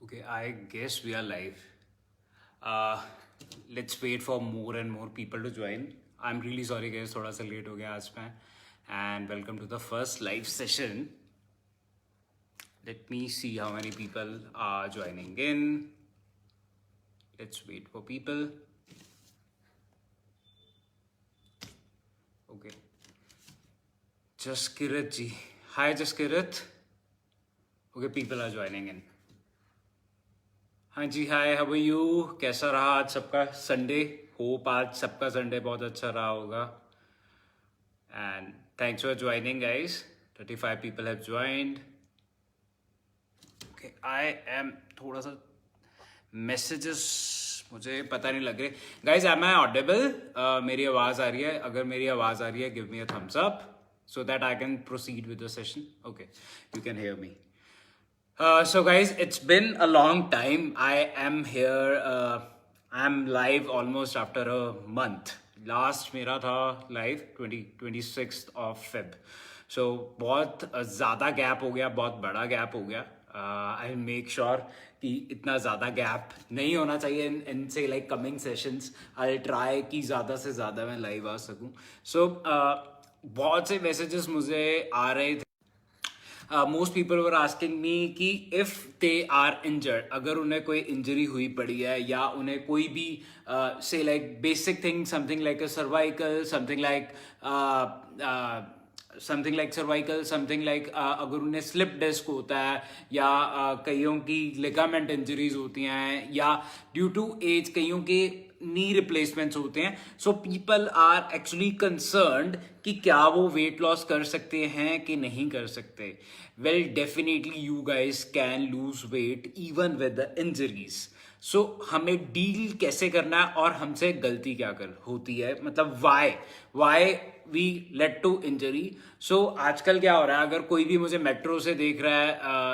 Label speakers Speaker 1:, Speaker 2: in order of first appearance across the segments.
Speaker 1: Okay, I guess we are live. Uh, let's wait for more and more people to join. I'm really sorry guys, थोड़ा सा late हो गया आज मैं. And welcome to the first live session. Let me see how many people are joining in. Let's wait for people. Okay. Jaskirat ji. Hi Jaskirat. Okay, people are joining in. हाँ जी, हाय, how are you? कैसा रहा आज सबका Sunday? Hope आज सबका Sunday बहुत अच्छा रहा होगा. And thanks for joining guys. 35 people have joined. Okay, I am थोड़ा सा मैसेजेस मुझे पता नहीं लग रहे. Guys, am I audible? मेरी आवाज़ आ रही है? अगर मेरी आवाज़ आ रही है, give me a thumbs up so that I can proceed with the session. Okay, you can hear me. So guys, it's been a long time. I am here. I'm live almost after a month. Last मेरा था live 26th of Feb. So बहुत ज़्यादा gap हो गया, बहुत बड़ा gap हो गया. I'll make sure कि इतना ज़्यादा गैप नहीं होना चाहिए in say like coming sessions. I'll try कि ज़्यादा से ज़्यादा मैं live आ सकूँ. So बहुत से messages मुझे आ रहे थे. Most people were asking me कि इफ़ दे आर इंजर्ड, अगर उन्हें कोई इंजरी हुई पड़ी है या उन्हें कोई भी से like basic thing, something like अ cervical, something like cervical, something like अगर उन्हें स्लिप डिस्क होता है या कईयों की लिगामेंट इंजरीज होती हैं या ड्यू टू एज कईयों के नी रिप्लेसमेंट्स होते हैं. So people are actually concerned कि क्या वो वेट लॉस कर सकते हैं कि नहीं कर सकते. Well, definitely you guys can lose weight even with the injuries. So हमें डील कैसे करना है और हमसे गलती क्या कर होती है, मतलब why we late to injury. So आजकल क्या हो रहा है, अगर कोई भी मुझे मेट्रो से देख रहा है,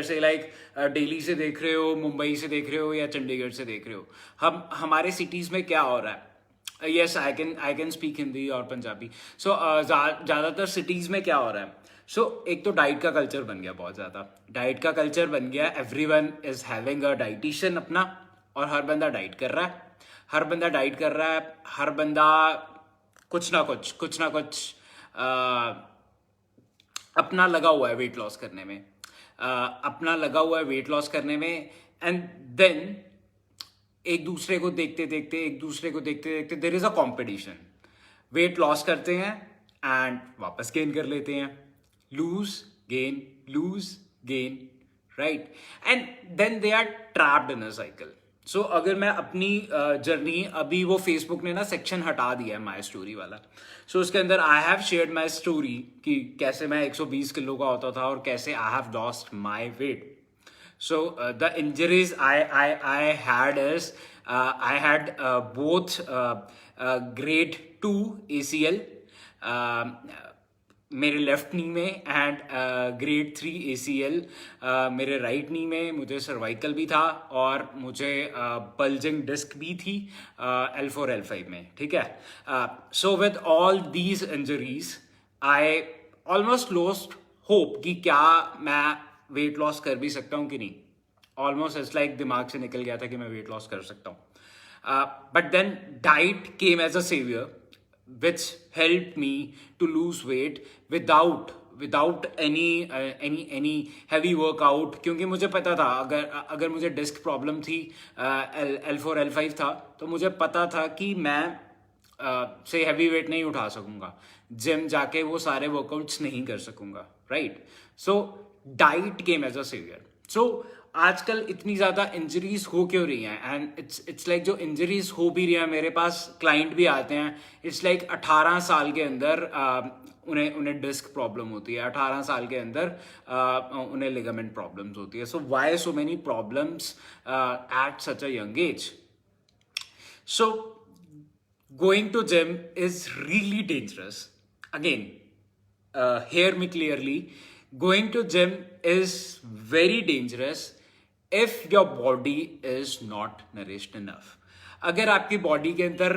Speaker 1: से लाइक दिल्ली से देख रहे हो, मुंबई से देख रहे हो या चंडीगढ़ से देख रहे हो, हमारे सिटीज़ में क्या हो रहा है. Yes, I can speak Hindi और पंजाबी. सो ज़्यादातर सिटीज़ में क्या हो रहा है. सो एक तो डाइट का कल्चर बन गया, बहुत ज़्यादा डाइट का कल्चर बन गया. Everyone is having a dietitian अपना, और हर बंदा डाइट कर रहा है. हर बंदा कुछ ना कुछ अपना लगा हुआ है वेट लॉस करने में. एंड देन एक दूसरे को देखते देखते there is a competition. Weight loss करते हैं एंड वापस गेन कर लेते हैं. Lose gain, right. And then they are trapped in a cycle. So अगर मैं अपनी जर्नी, अभी वो फेसबुक ने ना सेक्शन हटा दिया है माई स्टोरी वाला. सो उसके अंदर I have shared my story कि कैसे मैं 120 किलो का होता था और कैसे I have lost my weight. So the injuries I had is I had both grade 2 ACL मेरे लेफ्ट नी में एंड ग्रेड 3 ACL मेरे राइट नी में. मुझे सर्वाइकल भी था और मुझे बल्जिंग डिस्क भी थी L4 L5 में, ठीक है. So with all these injuries I almost lost hope कि क्या मैं वेट लॉस कर भी सकता हूँ कि नहीं. ऑलमोस्ट इट्स लाइक दिमाग से निकल गया था कि मैं वेट लॉस कर सकता हूँ. But then diet came as a saviour which helped me to lose weight without any heavy workout. क्योंकि मुझे पता था अगर मुझे डिस्क प्रॉब्लम थी, L4 L5 था, तो मुझे पता था कि मैं से हैवी वेट नहीं उठा सकूंगा, जिम जाके वो सारे वर्कआउट्स नहीं कर सकूंगा, right. So diet came as a saviour. So आजकल इतनी ज़्यादा इंजरीज हो क्यों रही हैं? एंड इट्स लाइक जो इंजरीज हो भी रही हैं, मेरे पास क्लाइंट भी आते हैं, इट्स लाइक 18 साल के अंदर उन्हें डिस्क प्रॉब्लम होती है, 18 साल के अंदर उन्हें लिगामेंट प्रॉब्लम्स होती है. So why so many problems at such a young age? So going to gym is really dangerous. Again, hear me clearly. Going to gym is very dangerous if your body is not nourished enough. अगर आपकी body के अंदर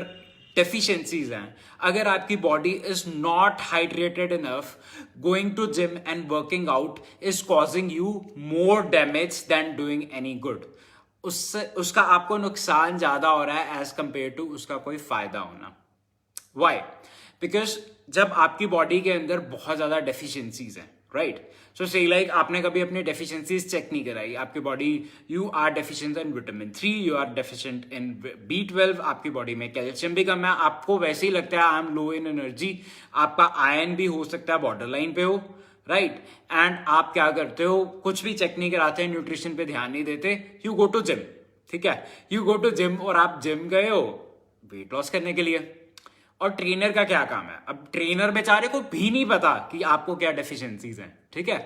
Speaker 1: deficiencies हैं, अगर आपकी body is not hydrated enough, going to gym and working out is causing you more damage than doing any good. उससे उसका आपको नुकसान ज्यादा हो रहा है एज कंपेयर टू उसका कोई फायदा होना। वाई? बिकॉज जब आपकी बॉडी के अंदर बहुत ज्यादा डेफिशिएंसीज हैं, राइट, सो से लाइक आपने कभी अपनी डेफिशिएंसीज चेक नहीं कराई, आपकी body, you are deficient in vitamin 3, you are deficient in B12, आपकी बॉडी में कैल्शियम भी कम है, आपको वैसे ही लगता है I am low in energy, आपका आयरन भी हो सकता है बॉर्डर लाइन पे हो, राइट, एंड आप क्या करते हो, कुछ भी चेक नहीं कराते, न्यूट्रिशन पे ध्यान नहीं देते, यू गो टू जिम, ठीक है, यू गो टू जिम, और आप जिम गए हो वेट लॉस करने के लिए। और ट्रेनर का क्या काम है? अब ट्रेनर बेचारे को भी नहीं पता कि आपको क्या डेफिशिएंसीज हैं, ठीक है,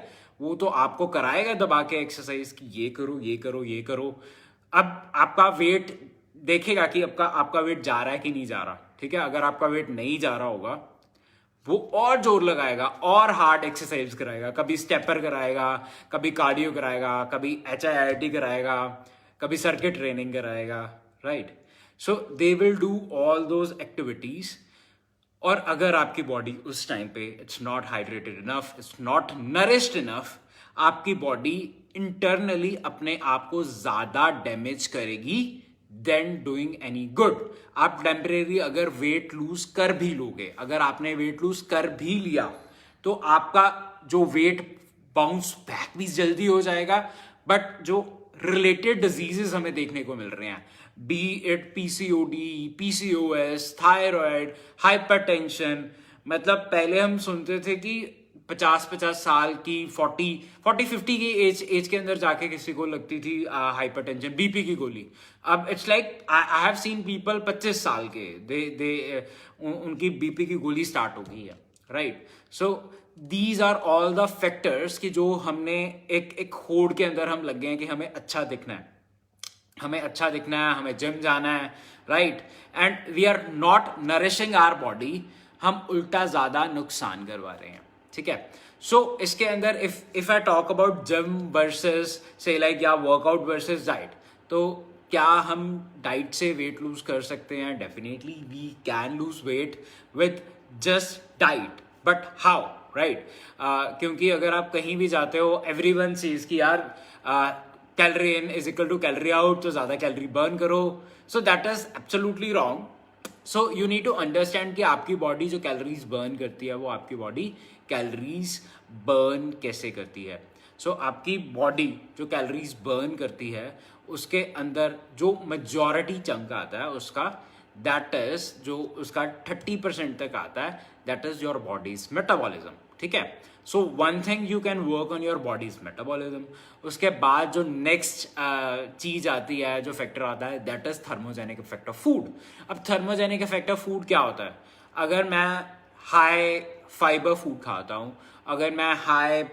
Speaker 1: वो तो आपको कराएगा दबा के एक्सरसाइज की ये करो ये करो ये करो। अब आपका वेट देखेगा कि आपका वेट जा रहा है कि नहीं जा रहा, ठीक है, अगर आपका वेट नहीं जा रहा होगा वो और जोर लगाएगा और हार्ड एक्सरसाइज कराएगा, कभी स्टेपर कराएगा, कभी कार्डियो कराएगा, कभी HIIT कराएगा, कभी सर्किट ट्रेनिंग कराएगा, right. So they will do all those activities. और अगर आपकी बॉडी उस टाइम पे it's not hydrated enough, it's not nourished enough, आपकी बॉडी इंटरनली अपने आप को ज्यादा डैमेज करेगी देन डूइंग एनी गुड। आप टेम्परेरी अगर वेट लूज कर भी लोगे, अगर आपने वेट लूज कर भी लिया, तो आपका जो वेट बाउंस बैक भी जल्दी हो जाएगा, बट जो रिलेटेड डिजीजेस हमें देखने को मिल रहे हैं, B it PCOD, PCOS, thyroid, hypertension, मतलब पहले हम सुनते थे कि 50 साल की 40-50 की एज के अंदर जाके किसी को लगती थी हाइपरटेंशन, BP की गोली। अब it's like I have seen people 25 साल के उनकी BP की गोली स्टार्ट हो गई है, right. So these are all the factors कि जो हमने एक होड़ के अंदर हम लग गए हैं कि हमें अच्छा दिखना है, हमें अच्छा दिखना है, हमें जिम जाना है, right, and we are not nourishing our body, हम उल्टा ज्यादा नुकसान करवा रहे हैं, ठीक है। सो इसके अंदर if I talk about gym versus से लाइक या वर्कआउट वर्सेस डाइट, तो क्या हम डाइट से वेट लूज कर सकते हैं? Definitely we can lose weight with just diet, but how, right. क्योंकि अगर आप कहीं भी जाते हो, एवरीवन सेज कि यार calorie in is equal to calorie out, तो ज्यादा कैलोरी बर्न करो, so that is absolutely wrong. So you need to understand कि आपकी बॉडी जो कैलोरीज बर्न करती है, वो आपकी बॉडी कैलोरीज बर्न कैसे करती है। सो आपकी बॉडी जो कैलोरीज बर्न करती है, उसके अंदर जो मेजॉरिटी चंक आता है उसका, दैट इज जो उसका 30% तक आता है, that is your body's metabolism, ठीक है। So one thing you can work on your body's metabolism. उसके बाद जो नेक्स्ट चीज आती है, जो फैक्टर आता है, that is thermogenic effect of food. अब थर्मोजेनिक इफेक्ट ऑफ फूड क्या होता है? अगर मैं हाई फाइबर फूड खाता हूँ, अगर मैं हाई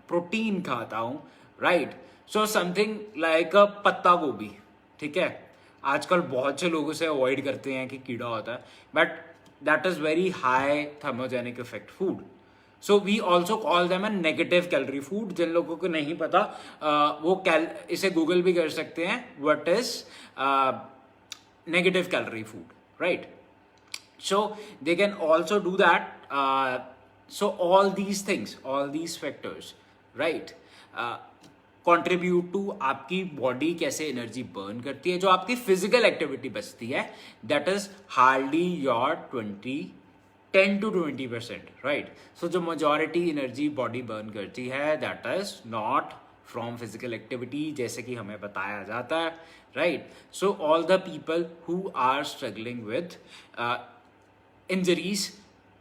Speaker 1: प्रोटीन खाता हूँ, राइट, सो समथिंग लाइक अ पत्ता गोभी, ठीक है, आजकल बहुत से लोग उसे अवॉइड करते हैं कि कीड़ा होता है, but that is very high thermogenic effect food. So we also call them a negative calorie food. जिन लोगों को नहीं पता, वो इसे गूगल भी कर सकते हैं, what is negative calorie food, right. So they can also do that. So all these things, all these factors, right, contribute to आपकी बॉडी कैसे एनर्जी बर्न करती है। जो आपकी फिजिकल एक्टिविटी बचती है, that is hardly your 10 to 20%, right? So जो majority energy body burn करती है, that is not from physical activity, जैसे कि हमें बताया जाता है, right? So all the people who are struggling with injuries,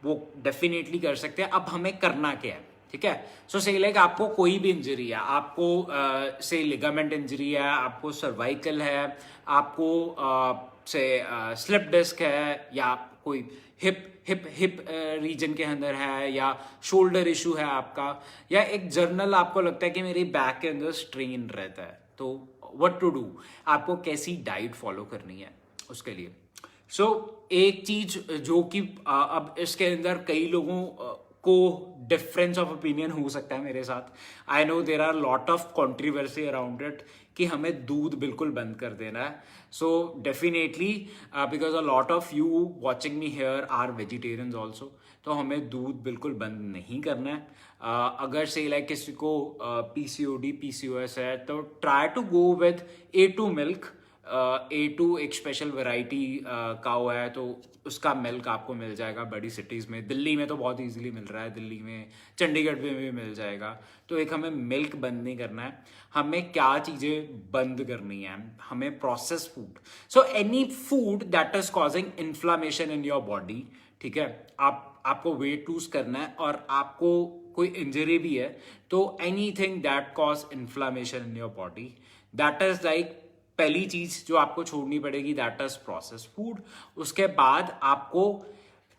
Speaker 1: वो डेफिनेटली कर सकते हैं। अब हमें करना क्या है, ठीक है। सो से लाइक आपको कोई भी इंजरी है, आपको से लिगामेंट इंजरी है, आपको सर्वाइकल है, आपको से स्लिप डिस्क है, या कोई हिप रीजन के अंदर है, या शोल्डर इशू है आपका, या एक जर्नल आपको लगता है कि मेरी बैक के अंदर स्ट्रेन रहता है, तो व्हाट टू डू, आपको कैसी डाइट फॉलो करनी है उसके लिए। सो एक चीज जो कि अब इसके अंदर कई लोगों को डिफरेंस ऑफ ओपिनियन हो सकता है मेरे साथ. I know there are lot of controversy around it कि हमें दूध बिल्कुल बंद कर देना है. So definitely because a lot of you watching me here are vegetarians also, तो हमें दूध बिल्कुल बंद नहीं करना है. अगर से लाइक किसी को PCOD PCOS है तो try to go with A2 milk. A2 एक स्पेशल वैरायटी काऊ है, तो उसका मिल्क आपको मिल जाएगा बड़ी सिटीज़ में. दिल्ली में तो बहुत इजीली मिल रहा है, दिल्ली में, चंडीगढ़ में भी मिल जाएगा. तो एक हमें मिल्क बंद नहीं करना है. हमें क्या चीज़ें बंद करनी है, हमें process food. So any food that is causing inflammation in your body, ठीक है, आपको वेट लूज करना है और आपको कोई इंजरी भी है, तो any thing that cause inflammation in your body, that is like पहली चीज जो आपको छोड़नी पड़ेगी, दैट इज प्रोसेस फूड. उसके बाद आपको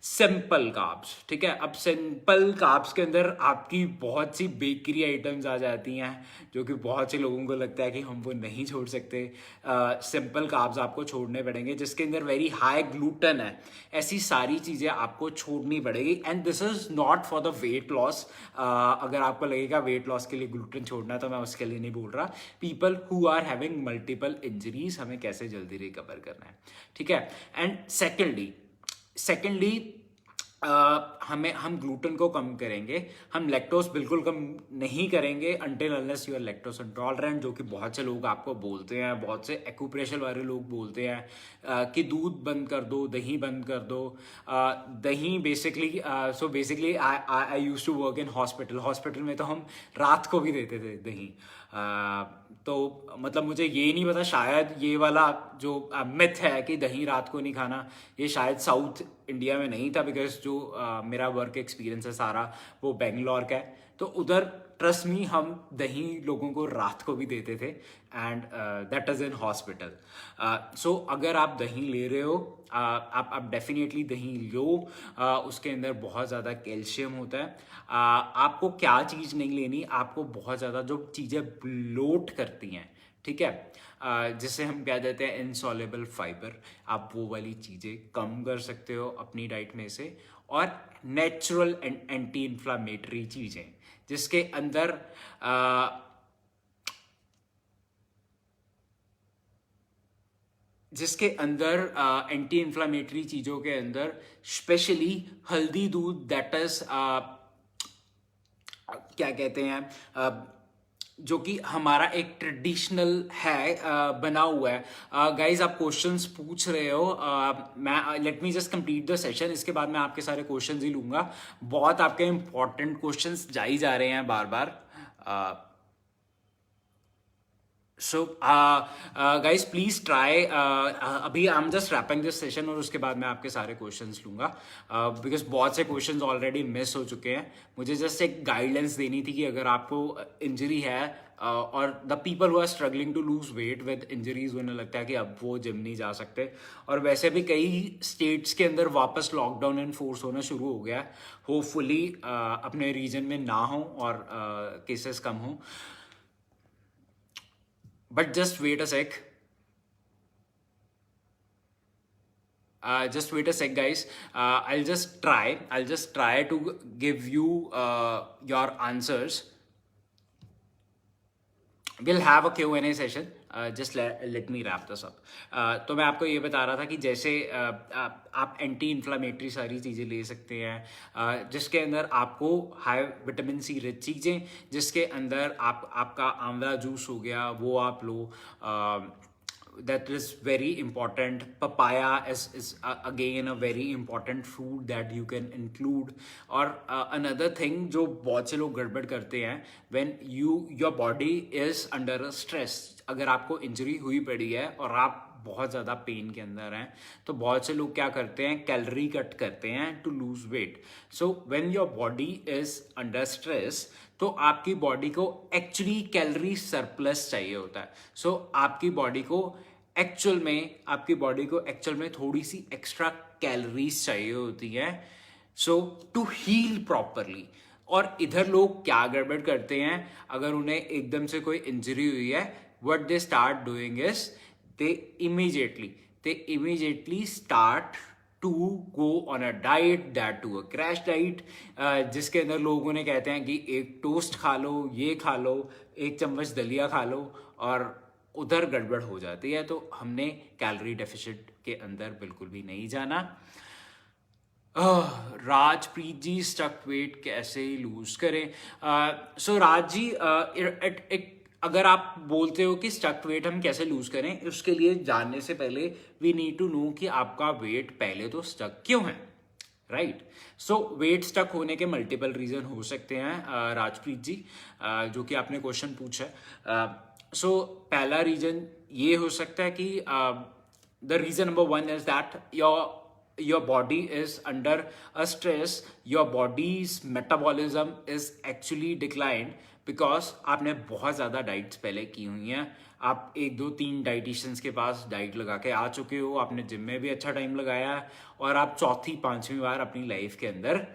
Speaker 1: सिंपल कार्ब्स, ठीक है. अब सिंपल कार्ब्स के अंदर आपकी बहुत सी बेकरी आइटम्स आ जाती हैं जो कि बहुत से लोगों को लगता है कि हम वो नहीं छोड़ सकते. सिंपल कार्ब्स आपको छोड़ने पड़ेंगे जिसके अंदर वेरी हाई ग्लूटेन है. ऐसी सारी चीज़ें आपको छोड़नी पड़ेगी. And this is not for the weight loss. अगर आपको लगेगा वेट लॉस के लिए ग्लूटेन छोड़ना है, तो मैं उसके लिए नहीं बोल रहा. People who are having multiple injuries, हमें कैसे जल्दी रिकवर करना है, ठीक है. एंड सेकेंडली हम ग्लूटेन को कम करेंगे. हम लैक्टोज बिल्कुल कम नहीं करेंगे until unless you are lactose intolerant, जो कि बहुत से लोग आपको बोलते हैं, बहुत से एक्यूप्रेशर वाले लोग बोलते हैं कि दूध बंद कर दो, दही बंद कर दो. दही basically I used to work in hospital में तो हम रात को भी देते थे दही. तो मतलब मुझे ये नहीं पता, शायद ये वाला जो मिथ है कि दही रात को नहीं खाना, ये शायद साउथ इंडिया में नहीं था, बिकॉज जो मेरा वर्क एक्सपीरियंस है सारा वो बेंगलोर का है. तो उधर ट्रस्ट मी हम दही लोगों को रात को भी देते थे, and that is in hospital. So अगर आप दही ले रहे हो, आप डेफिनेटली दही लो. उसके अंदर बहुत ज़्यादा कैल्शियम होता है. आपको क्या चीज़ नहीं लेनी, आपको बहुत ज़्यादा जो चीज़ें ब्लोट करती हैं, ठीक है, जिसे हम कह देते हैं इनसॉल्युबल फाइबर, आप वो वाली चीज़ें कम कर सकते हो अपनी डाइट में से. और नेचुरल एंड एंटी इन्फ्लामेटरी चीज़ें जिसके अंदर एंटी इन्फ्लामेटरी चीज़ों के अंदर स्पेशली हल्दी दूध, दैट इज क्या कहते हैं, जो कि हमारा एक ट्रेडिशनल है, बना हुआ है. गाइज आप क्वेश्चंस पूछ रहे हो, मैं let me just complete the session, इसके बाद मैं आपके सारे क्वेश्चंस ही लूँगा. बहुत आपके इंपॉर्टेंट क्वेश्चंस जा रहे हैं बार बार. So guys please try. अभी I am just wrapping this session और उसके बाद मैं आपके सारे क्वेश्चंस लूँगा, बिकॉज बहुत से क्वेश्चंस ऑलरेडी मिस हो चुके हैं. मुझे जस्ट एक गाइडेंस देनी थी कि अगर आपको इंजरी है और the people who are struggling to lose weight with injuries, उन्हें लगता है कि अब वो जिम नहीं जा सकते. और वैसे भी कई स्टेट्स के अंदर वापस लॉकडाउन एनफोर्स होना शुरू हो गया है. होपफुली अपने रीजन में ना हो और केसेस कम हो. But just wait a sec. Just wait a sec, guys. I'll just try to give you your answers. We'll have a Q&A session. Just let me wrap this up. तो मैं आपको ये बता रहा था कि जैसे आप एंटी इन्फ्लामेटरी सारी चीज़ें ले सकते हैं, जिसके अंदर आपको हाई विटामिन सी रिच चीज़ें, जिसके अंदर आपका आंवला जूस हो गया वो आप लो. That is very important. Papaya is again a very important fruit that you can include. और another thing जो बहुत से लोग गड़बड़ करते हैं, when your body is under a stress, अगर आपको इंजरी हुई पड़ी है और आप बहुत ज़्यादा पेन के अंदर हैं, तो बहुत से लोग क्या करते हैं, कैलोरी कट करते हैं to lose weight. So when your body is under stress, तो आपकी बॉडी को एक्चुअली कैलोरी सरप्लस चाहिए होता है. सो आपकी बॉडी को एक्चुअल में थोड़ी सी एक्स्ट्रा कैलोरीज चाहिए होती हैं, सो टू हील प्रॉपरली. और इधर लोग क्या गड़बड़ करते हैं, अगर उन्हें एकदम से कोई इंजरी हुई है, what they start doing is they immediately start to go on a diet, that to a crash diet, जिसके अंदर लोगों ने कहते हैं कि एक टोस्ट खा लो, ये खा लो, एक चम्मच दलिया खा लो, और उधर गड़बड़ हो जाती है। तो हमने कैलोरी डेफिसिट के अंदर बिल्कुल भी नहीं जाना। राजप्रीत जी, स्टक वेट कैसे लूज करें? सो राज जी, अगर आप बोलते हो कि स्टक वेट हम कैसे लूज करें, उसके लिए जानने से पहले वी नीड टू नो कि आपका वेट पहले तो स्टक क्यों है, राइट? सो वेट स्टक होने के मल्टीपल रीजन हो सकते हैं राजप्रीत जी, जो कि आपने क्वेश्चन पूछा है। सो पहला रीजन ये हो सकता है कि the reason number one is that your body is under a stress, your body's metabolism is actually declined because आपने बहुत ज़्यादा डाइट्स पहले की हुई हैं। आप 1 2 3 डाइटिशियंस के पास डाइट लगा के आ चुके हो, आपने जिम में भी अच्छा टाइम लगाया है, और आप चौथी 5वीं बार अपनी लाइफ के अंदर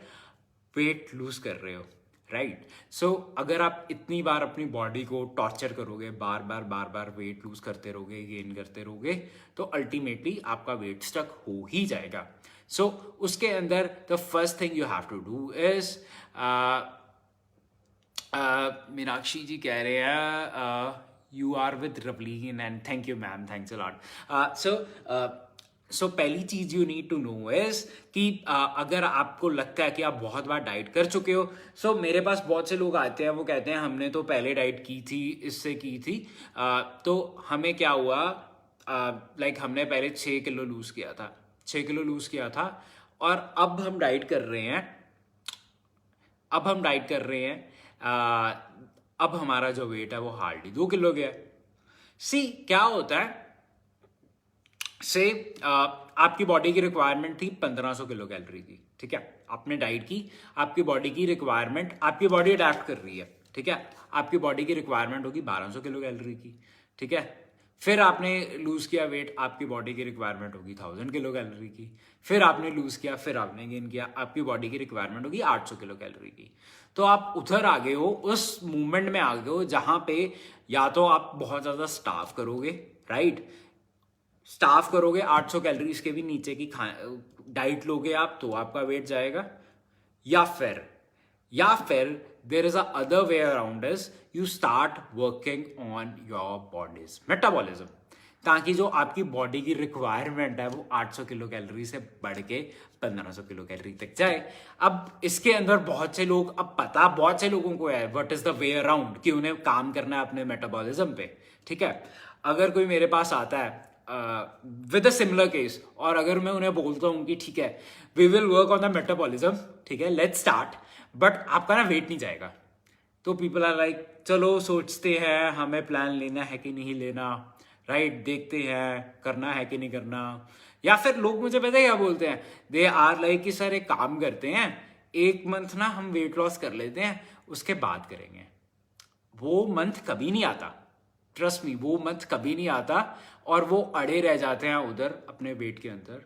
Speaker 1: वेट लूज कर रहे हो, राइट? सो अगर आप इतनी बार अपनी बॉडी को टॉर्चर करोगे, बार बार वेट लूज करते रहोगे, गेन करते रहोगे, तो अल्टीमेटली आपका वेट स्टक हो ही जाएगा। सो उसके अंदर the first thing you have to do is, Meenakshi ji कह रहे हैं you are with Ravleen, and thank you ma'am, thanks a lot. So पहली चीज you need to know is कि अगर आपको लगता है कि आप बहुत बार डाइट कर चुके हो, सो मेरे पास बहुत से लोग आते हैं, वो कहते हैं हमने तो पहले डाइट की थी, इससे की थी, तो हमें क्या हुआ, लाइक हमने पहले 6 किलो लूज किया था, 6 किलो लूज किया था, और अब हम डाइट कर रहे हैं, अब हमारा जो वेट है वो हार्डली 2 किलो गया। सी क्या होता है, से आपकी बॉडी की रिक्वायरमेंट थी 1500 किलो कैलोरी की, ठीक है? आपने डाइट की, आपकी बॉडी की रिक्वायरमेंट, आपकी बॉडी अडेप्ट कर रही है, ठीक है? आपकी बॉडी की रिक्वायरमेंट होगी 1200 किलो कैलोरी की, ठीक है? फिर आपने लूज किया वेट, आपकी बॉडी की रिक्वायरमेंट होगी 1000 किलो कैलोरी की, फिर आपने लूज किया, फिर आपने गेन किया, आपकी बॉडी की रिक्वायरमेंट होगी 800 किलो कैलोरी की। तो आप उधर आ गए हो, उस मूवमेंट में आ गए हो जहां पे या तो आप बहुत ज्यादा स्टाफ करोगे, राइट? स्टाफ करोगे, 800 कैलोरीज के भी नीचे की डाइट लोगे आप, तो आपका वेट जाएगा। या फिर there is a other way around is you start working on your body's metabolism, ताकि जो आपकी बॉडी की रिक्वायरमेंट है वो 800 किलो कैलोरी से बढ़ के 1500 किलो कैलोरी तक जाए। अब इसके अंदर बहुत से लोगों को है what is the way around, कि उन्हें काम करना है अपने मेटाबॉलिज्म पे, ठीक है? अगर कोई मेरे पास आता है विद अ सिमिलर केस, और अगर मैं उन्हें बोलता हूँ कि ठीक है we will work on the metabolism, ठीक है, लेट्स स्टार्ट, बट आपका ना वेट नहीं जाएगा, तो पीपल आर लाइक चलो सोचते हैं, हमें प्लान लेना है कि नहीं लेना, राइट? देखते हैं करना है कि नहीं करना। या फिर लोग मुझे पता है क्या बोलते हैं, दे आर लाइक कि सर एक काम करते हैं, 1 मंथ ना हम वेट लॉस कर लेते हैं, उसके बाद करेंगे। वो मंथ कभी नहीं आता, ट्रस्ट मी, वो मंथ कभी नहीं आता, और वो अड़े रह जाते हैं उधर अपने वेट के अंदर,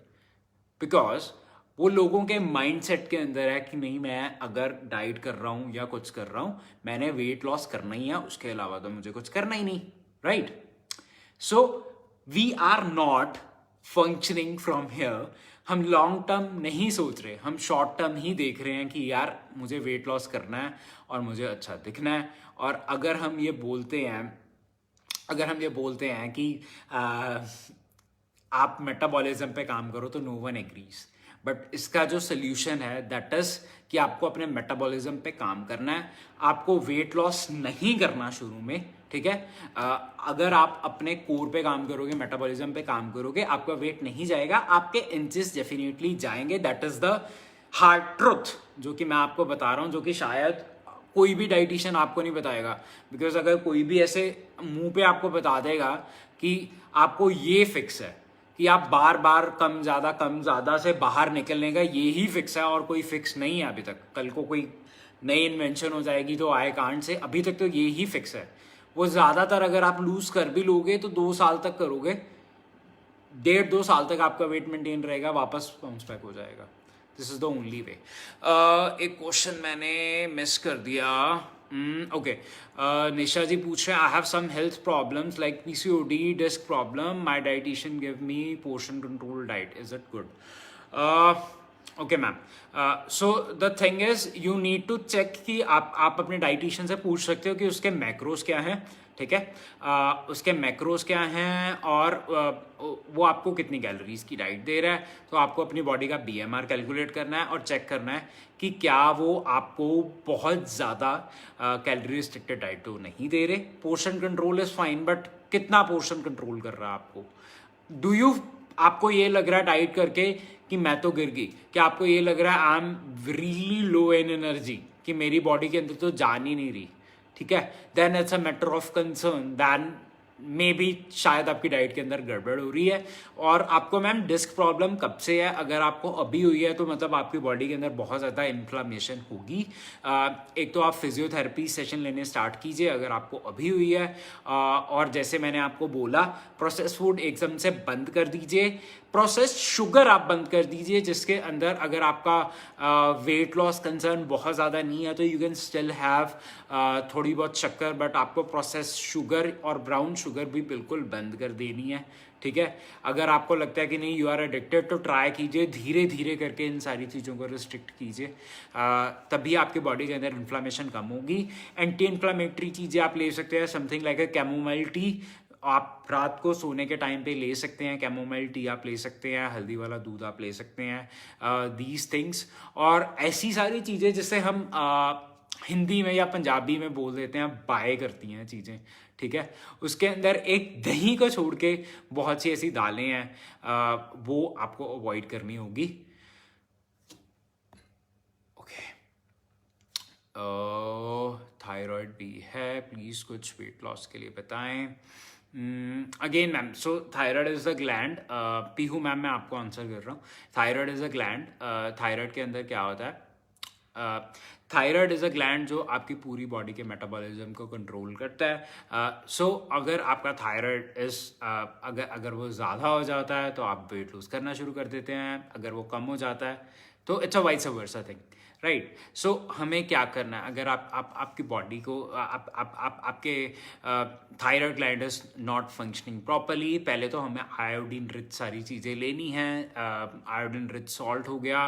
Speaker 1: बिकॉज वो लोगों के माइंडसेट के अंदर है कि नहीं, मैं अगर डाइट कर रहा हूं या कुछ कर रहा हूं, मैंने वेट लॉस करना ही है, उसके अलावा तो मुझे कुछ करना ही नहीं, right? So we are not functioning from here. हम लॉन्ग टर्म नहीं सोच रहे, हम शॉर्ट टर्म ही देख रहे हैं कि यार मुझे वेट लॉस करना है और मुझे अच्छा दिखना है। और अगर हम ये बोलते हैं कि आप मेटाबॉलिज्म पे काम करो, तो नो वन एग्रीज, बट इसका जो सोल्यूशन है दैट इज कि आपको अपने मेटाबॉलिज्म पे काम करना है, आपको वेट लॉस नहीं करना शुरू में, ठीक है? अगर आप अपने कोर पे काम करोगे, मेटाबॉलिज्म पे काम करोगे, आपका वेट नहीं जाएगा, आपके इंचेस डेफिनेटली जाएंगे। That is the hard truth जो कि मैं आपको बता रहा हूं, जो कि शायद कोई भी डाइटिशियन आपको नहीं बताएगा, बिकॉज अगर कोई भी ऐसे मुंह पे आपको बता देगा कि आपको ये फिक्स है कि आप बार बार कम ज्यादा से बाहर निकलने का ये ही फिक्स है और कोई फिक्स नहीं है अभी तक, कल को कोई नई इन्वेंशन हो जाएगी तो आई कांट से, अभी तक तो ये ही फिक्स है। वो ज्यादातर अगर आप लूज कर भी लोगे तो 2 साल तक करोगे, 1.5-2 साल तक आपका वेट मेंटेन रहेगा, वापस बाउंस बैक हो जाएगा। This is the only way. एक क्वेश्चन मैंने मिस कर दिया। ओके, निशा जी पूछ रहे हैं, I have some health problems like PCOD, disc problem, my dietician give me portion control diet, is it good? Okay ma'am, so the thing is you need to check कि आप अपने dietitian से पूछ सकते हो कि उसके मैक्रोस क्या हैं, ठीक है। उसके मैक्रोस क्या हैं और वो आपको कितनी कैलोरीज की डाइट दे रहा है। तो आपको अपनी बॉडी का बीएमआर कैलकुलेट करना है और चेक करना है कि क्या वो आपको बहुत ज़्यादा कैलोरी रिस्ट्रिक्टेड डाइट तो नहीं दे रहे। Portion control is fine, but कितना पोर्शन कंट्रोल कर रहा है आपको। डू यू आपको ये लग रहा है डाइट करके कि मैं तो गिर गई, क्या आपको ये लग रहा है I am really low in energy, कि मेरी बॉडी के अंदर तो जान ही नहीं रही, ठीक है, then it's a matter of concern, then may be शायद आपकी डाइट के अंदर गड़बड़ हो रही है। और आपको मैम डिस्क प्रॉब्लम कब से है? अगर आपको अभी हुई है तो मतलब आपकी बॉडी के अंदर बहुत ज़्यादा इन्फ्लामेशन होगी। एक तो आप फिजियोथेरेपी सेशन लेने स्टार्ट कीजिए अगर आपको अभी हुई है, और जैसे मैंने आपको बोला प्रोसेस फूड एकदम से बंद कर दीजिए, प्रोसेस शुगर आप बंद कर दीजिए, जिसके अंदर अगर आपका वेट लॉस कंसर्न बहुत ज़्यादा नहीं है तो यू कैन स्टिल हैव थोड़ी बहुत शक्कर, बट आपको प्रोसेस शुगर और ब्राउन शुगर भी बिल्कुल बंद कर देनी है, ठीक है। अगर आपको लगता है कि नहीं यू आर एडिक्टेड तो ट्राई कीजिए, धीरे धीरे करके इन सारी चीज़ों को रिस्ट्रिक्ट कीजिए, तभी आपकी बॉडी के अंदर इन्फ्लामेशन कम होगी। एंटी इन्फ्लामेटरी चीज़ें आप ले सकते हैं, समथिंग लाइक अ कैमोमाइल टी, आप रात को सोने के टाइम पे ले सकते हैं, कैमोमाइल टी आप ले सकते हैं, हल्दी वाला दूध आप ले सकते हैं, दीज थिंग्स। और ऐसी सारी चीज़ें जिससे हम हिंदी में या पंजाबी में बोल देते हैं बाय करती हैं चीज़ें, ठीक है। उसके अंदर एक दही को छोड़ के बहुत सी ऐसी दालें हैं, वो आपको अवॉइड करनी होगी। ओके, थायराइड भी है, प्लीज़ कुछ वेट लॉस के लिए बताएं। Again ma'am, so thyroid is a gland, Pihu ma'am मैं आपको आंसर कर रहा हूँ। Thyroid is a gland, thyroid के अंदर क्या होता है, थायराइड इज़ अ ग्लैंड जो आपकी पूरी बॉडी के मेटाबॉलिज्म को कंट्रोल करता है। सो अगर आपका थायराइड इस अगर वो ज़्यादा हो जाता है तो आप वेट लूज़ करना शुरू कर देते हैं, अगर वो कम हो जाता है तो it's a vice versa thing, right. So हमें क्या करना है, अगर आप आपकी बॉडी को आप आपके thyroid gland is not functioning properly, पहले तो हमें आयोडीन रिच सारी चीज़ें लेनी हैं। आयोडीन रिच सॉल्ट हो गया,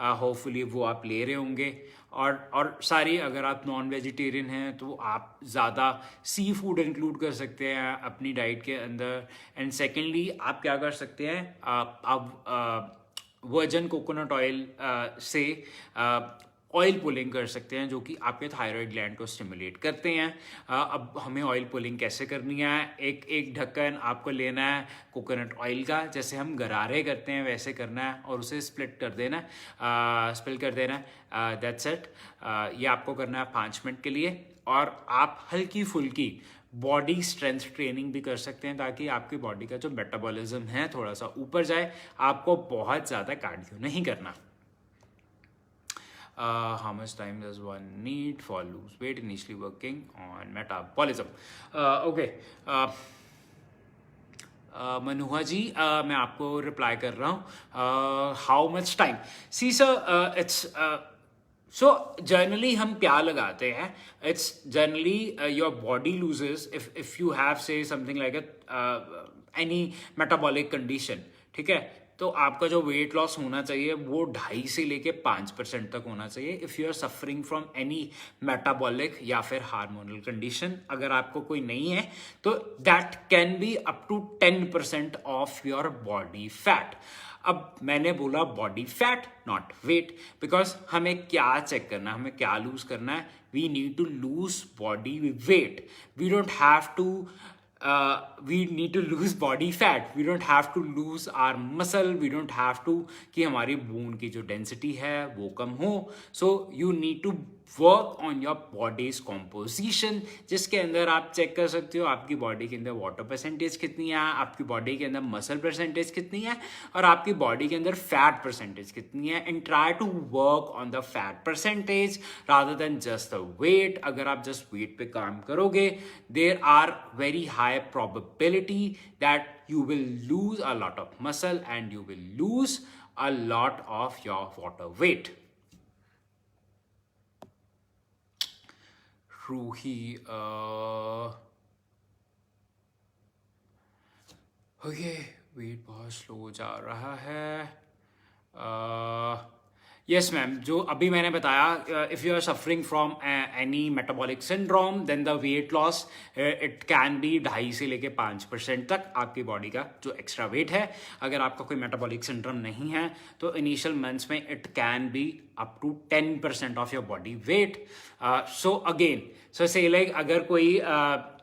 Speaker 1: होपफुली वो आप ले रहे होंगे। और सारी, अगर आप नॉन वेजिटेरियन हैं तो आप ज़्यादा सी फूड इंक्लूड कर सकते हैं अपनी डाइट के अंदर। एंड सेकेंडली आप क्या कर सकते हैं, आप वर्जन कोकोनट ऑयल से ऑयल पुलिंग कर सकते हैं, जो कि आपके थायराइड ग्लैंड को स्टिमुलेट करते हैं। अब हमें ऑयल पुलिंग कैसे करनी है, एक एक ढक्कन आपको लेना है कोकोनट ऑयल का, जैसे हम गरारे करते हैं वैसे करना है, और उसे स्प्लिट कर देना है, स्पिल कर देना है, दैट्स इट। ये आपको करना है 5 मिनट के लिए। और आप हल्की फुल्की बॉडी स्ट्रेंथ ट्रेनिंग भी कर सकते हैं, ताकि आपकी बॉडी का जो मेटाबॉलिज्म है थोड़ा सा ऊपर जाए, आपको बहुत ज़्यादा कार्डियो नहीं करना। How much time does one need for lose weight initially working on metabolism? Okay. मनुहा जी, मैं आपको रिप्लाई कर रहा हूँ। How much time, see sir, it's so generally हम क्या लगाते हैं, it's generally your body loses if you have say something like any metabolic condition, ठीक है। तो आपका जो वेट लॉस होना चाहिए वो 2.5 से लेके 5% तक होना चाहिए, if you are suffering from any metabolic या फिर हार्मोनल कंडीशन। अगर आपको कोई नहीं है तो that can be up to 10% of your body fat. अब मैंने बोला body fat not weight, because हमें क्या चेक करना है, हमें क्या लूज करना है, we need to lose body weight, we don't have to we need to lose body fat, we don't have to lose our muscle, we don't have to कि हमारी बोन की जो डेंसिटी है वो कम हो। so you need to work on your body's composition, जिसके अंदर आप चेक कर सकते हो आपकी बॉडी के अंदर वाटर परसेंटेज कितनी है, आपकी बॉडी के अंदर मसल परसेंटेज कितनी है, और आपकी बॉडी के अंदर फैट परसेंटेज कितनी है, and try to work on the fat percentage rather than just the weight. अगर आप जस्ट वेट पे काम करोगे, there are very high probability that you will lose a lot of muscle and you will lose a lot of your water weight. Ruhi, okay, weight बहुत slow जा रहा है। Yes ma'am, जो अभी मैंने बताया, if you are suffering from any metabolic syndrome then the weight loss it can be 2.5 से लेके 5% तक आपकी बॉडी का जो एक्स्ट्रा वेट है. अगर आपका कोई मेटाबॉलिक सिंड्रोम नहीं है तो इनिशियल मंथ्स में it can be up to 10% of your body weight. So again, so say like अगर कोई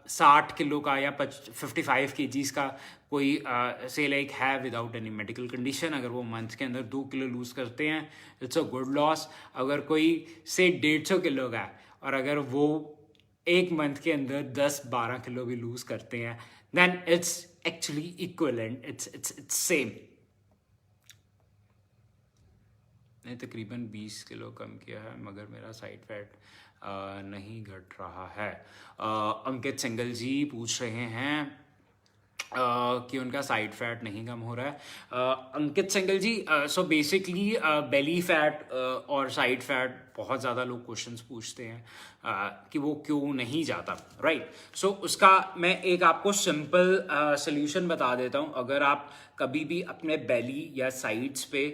Speaker 1: 60 किलो का या 55 kgs का कोई से लाइक है विदाउट एनी मेडिकल कंडीशन, अगर वो मंथ के अंदर 2 किलो लूज करते हैं, इट्स अ गुड लॉस. अगर कोई से 150 किलो का है और अगर वो एक मंथ के अंदर 10-12 किलो भी लूज करते हैं, then it's actually equivalent, it's same. मैंने तकरीबन 20 किलो कम किया है मगर मेरा साइड फैट नहीं घट रहा है. अंकित सिंगल जी पूछ रहे हैं कि उनका साइड फैट नहीं कम हो रहा है. अंकित सिंगल जी, सो बेसिकली बेली फैट और साइड फैट बहुत ज़्यादा लोग क्वेश्चंस पूछते हैं कि वो क्यों नहीं जाता, राइट. सो उसका मैं एक आपको सिंपल सोल्यूशन बता देता हूँ. अगर आप कभी भी अपने बेली या साइड्स पे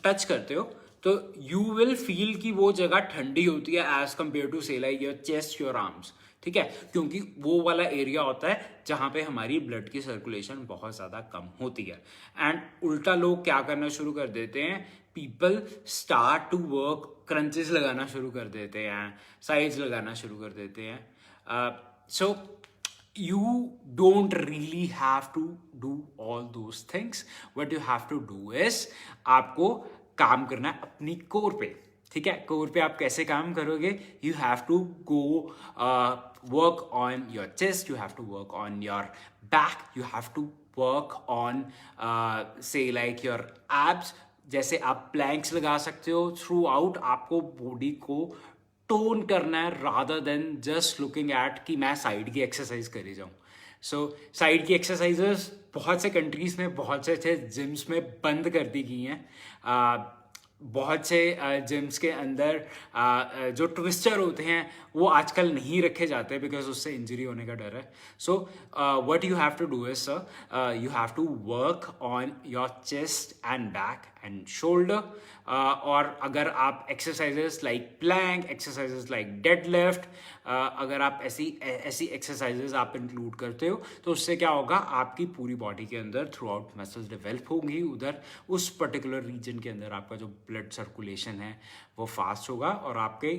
Speaker 1: टच करते हो तो यू विल फील कि वो जगह ठंडी होती है एज कम्पेयर टू से like your chest, your arms. ठीक है, क्योंकि वो वाला एरिया होता है जहाँ पे हमारी ब्लड की सर्कुलेशन बहुत ज़्यादा कम होती है. एंड उल्टा लोग क्या करना शुरू कर देते हैं, people start to work, crunches लगाना शुरू कर देते हैं, साइड्स लगाना शुरू कर देते हैं. सो you don't really have to do all those things. What you have to do is आपको काम करना है अपनी कोर पे. ठीक है, कोर पे आप कैसे काम करोगे? You have to go work on your chest, you have to work on your back, you have to work on say like your abs. जैसे आप प्लैंक्स लगा सकते हो, थ्रू आउट आपको बॉडी को टोन करना है rather than just looking at कि मैं साइड की एक्सरसाइज करी जाऊँ. सो साइड की एक्सरसाइजेस बहुत से कंट्रीज़ में, बहुत से अच्छे जिम्स में बंद कर दी गई हैं. बहुत से जिम्स के अंदर जो ट्विस्टर होते हैं वो आजकल नहीं रखे जाते बिकॉज उससे इंजरी होने का डर है. So what you have to do is sir, you have to work on your chest and back and shoulder. और अगर आप exercises like plank, exercises like deadlift, अगर आप ऐसी एक्सरसाइजेस आप इंक्लूड करते हो तो उससे क्या होगा, आपकी पूरी बॉडी के अंदर थ्रू आउट मसल्स डेवलप होंगी. उधर उस पर्टिकुलर रीजन के अंदर आपका जो ब्लड सर्कुलेशन है वो फास्ट होगा और आपके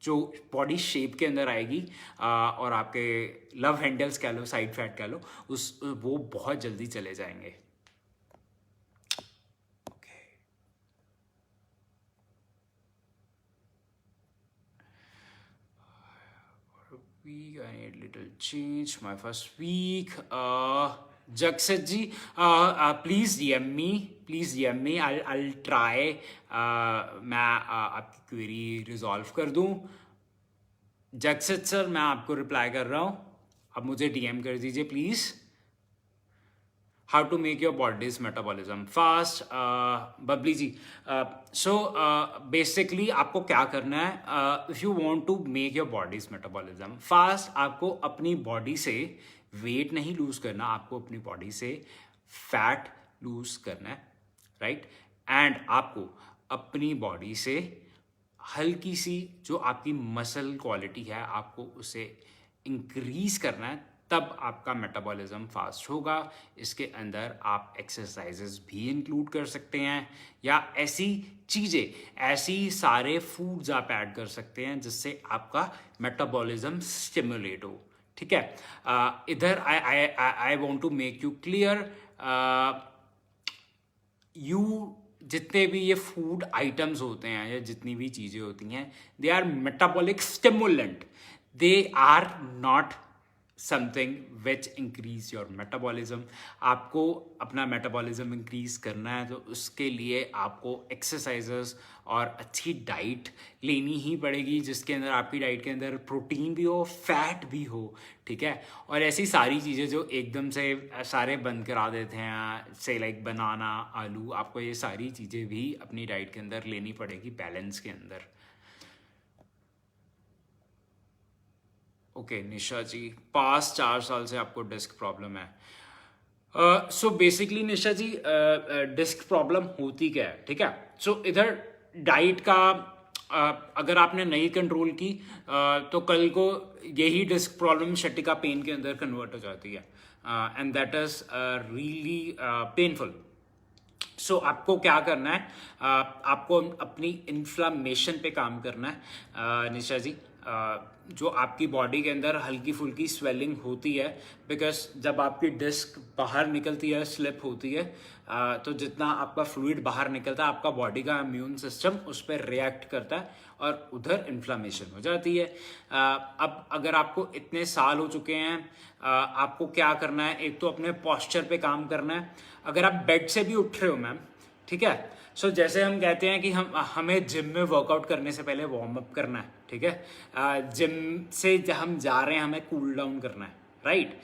Speaker 1: जो बॉडी शेप के अंदर आएगी और आपके लव हैंडल्स कह लो, साइड फैट कह लो, वो बहुत जल्दी चले जाएंगे. Week I need little change. My first week. Jaksit ji, please DM me. Please DM me. I'll try. मैं आपकी क्वेरी रिजॉल्व कर दूँ. जगसित सर, मैं आपको रिप्लाई कर रहा हूँ, अब मुझे DM कर दीजिए please. How to make your body's metabolism fast. Babli ji, so basically आपको क्या करना है, if you want to make your body's metabolism fast, आपको अपनी बॉडी से वेट नहीं लूज करना, आपको अपनी बॉडी से फैट लूज करना है, राइट. एंड आपको अपनी बॉडी से हल्की सी जो आपकी मसल क्वालिटी है आपको उसे इंक्रीज करना है, तब आपका मेटाबॉलिज्म फास्ट होगा. इसके अंदर आप एक्सरसाइजेस भी इंक्लूड कर सकते हैं या ऐसी चीज़ें, ऐसी सारे फूड्स आप ऐड कर सकते हैं जिससे आपका मेटाबॉलिज्म स्टिमुलेट हो. ठीक है, इधर I want to make you clear, you जितने भी ये फूड आइटम्स होते हैं या जितनी भी चीज़ें होती हैं, they are metabolic stimulant, they are not something which increase your metabolism. आपको अपना मेटाबॉलिज्म इंक्रीज करना है तो उसके लिए आपको एक्सरसाइजेस और अच्छी डाइट लेनी ही पड़ेगी, जिसके अंदर आपकी डाइट के अंदर प्रोटीन भी हो, फैट भी हो. ठीक है, और ऐसी सारी चीज़ें जो एकदम से सारे बंद करा देते हैं, से लाइक बनाना, आलू, आपको ये सारी चीज़ें भी अपनी डाइट के अंदर लेनी पड़ेगी बैलेंस के अंदर. ओके निशा जी, पास्ट 4 साल से आपको डिस्क प्रॉब्लम है. सो बेसिकली निशा जी, डिस्क प्रॉब्लम होती क्या है, ठीक है। सो इधर डाइट का अगर आपने नहीं कंट्रोल की तो कल को यही डिस्क प्रॉब्लम शटिका पेन के अंदर कन्वर्ट हो जाती है, and that is really painful. So आपको क्या करना है, आपको अपनी इन्फ्लामेशन पे काम करना है, निशा जी। जो आपकी बॉडी के अंदर हल्की फुल्की स्वेलिंग होती है, बिकॉज जब आपकी डिस्क बाहर निकलती है, स्लिप होती है, तो जितना आपका फ्लूइड बाहर निकलता है, आपका बॉडी का इम्यून सिस्टम उस पर रिएक्ट करता है और उधर इन्फ्लामेशन हो जाती है। अब अगर आपको इतने साल हो चुके हैं, आपको क्या करना है, एक तो अपने पॉस्चर पे काम करना है। अगर आप बेड से भी उठ रहे हो मैम, ठीक है, सो जैसे हम कहते हैं कि हमें जिम में वर्कआउट करने से पहले वार्म अप करना है, ठीक है। जिम से हम जा रहे हैं, हमें कूल डाउन करना है, राइट।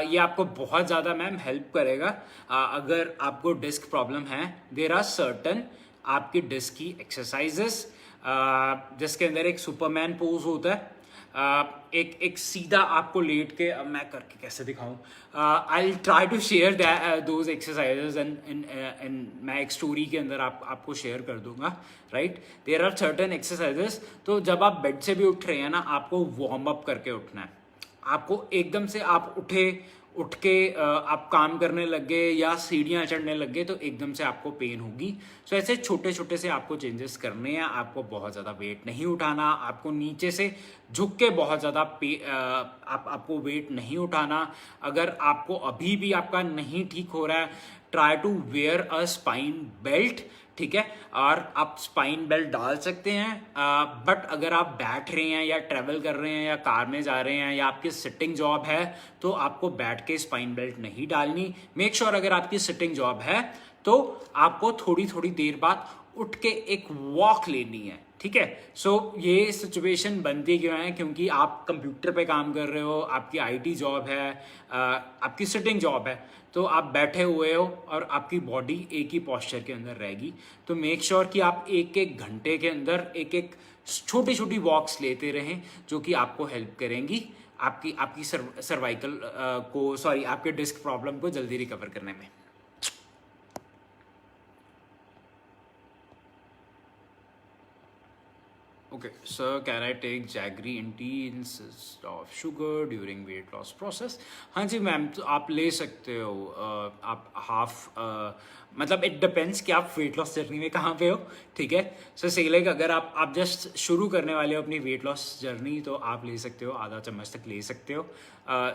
Speaker 1: ये आपको बहुत ज़्यादा मैम हेल्प करेगा। अगर आपको डिस्क प्रॉब्लम है, देर आर सर्टन आपकी डिस्क की एक्सरसाइजेस, जिसके अंदर एक सुपरमैन पोज होता है। एक सीधा आपको लेट के, अब मैं करके कैसे दिखाऊं, I try to share those exercises in मैं एक स्टोरी के अंदर आपको शेयर कर दूंगा, right. There are certain exercises. तो जब आप बेड से भी उठ रहे हैं ना, आपको वार्म अप करके उठना है। आपको एकदम से आप उठ के आप काम करने लग गए या सीढ़ियाँ चढ़ने लग गए तो एकदम से आपको पेन होगी। सो ऐसे छोटे छोटे से आपको चेंजेस करने हैं। आपको बहुत ज़्यादा वेट नहीं उठाना, आपको नीचे से झुक के बहुत ज़्यादा आपको वेट नहीं उठाना। अगर आपको अभी भी आपका नहीं ठीक हो रहा है, try to wear a spine belt, ठीक है। और आप स्पाइन बेल्ट डाल सकते हैं, बट अगर आप बैठ रहे हैं या ट्रेवल कर रहे हैं या कार में जा रहे हैं या आपकी सिटिंग जॉब है, तो आपको बैठ के स्पाइन बेल्ट नहीं डालनी। मेक श्योर अगर आपकी सिटिंग जॉब है तो आपको थोड़ी थोड़ी देर बाद उठ के एक वॉक लेनी है, ठीक है। सो ये सिचुएशन बनती क्यों है, क्योंकि आप कंप्यूटर पे काम कर रहे हो, आपकी आईटी जॉब है, आपकी सिटिंग जॉब है, तो आप बैठे हुए हो और आपकी बॉडी एक ही पोस्चर के अंदर रहेगी। तो मेक श्योर कि आप एक एक घंटे के अंदर एक एक छोटी छोटी वॉक्स लेते रहें, जो कि आपको हेल्प करेंगी आपकी सर्वाइकल को, सॉरी, आपके डिस्क प्रॉब्लम को जल्दी रिकवर करने में। Okay, sir, can I take jaggery in tea instead of sugar during weight loss process? हाँ जी मैम, तो आप ले सकते हो। आप हाफ, मतलब इट डिपेंड्स कि आप वेट लॉस जर्नी में कहाँ पे हो, ठीक है। सो से लाइक अगर आप जस्ट शुरू करने वाले हो अपनी वेट लॉस जर्नी, तो आप ले सकते हो, आधा चम्मच तक ले सकते हो।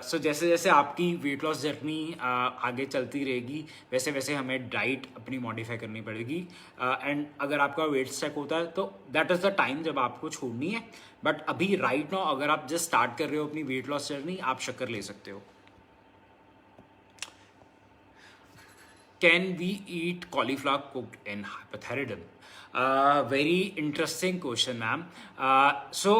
Speaker 1: सो जैसे जैसे आपकी वेट लॉस जर्नी आगे चलती रहेगी, वैसे वैसे हमें डाइट अपनी मॉडिफाई करनी पड़ेगी। एंड अगर आपका वेट स्टक होता है तो दैट इज़ द टाइम जब आपको छोड़नी है। बट अभी राइट नाउ अगर आप जस्ट स्टार्ट कर रहे हो अपनी वेट लॉस जर्नी, आप शक्कर ले सकते हो। Can we eat cauliflower cooked in hypothyroidism? Very interesting question ma'am. So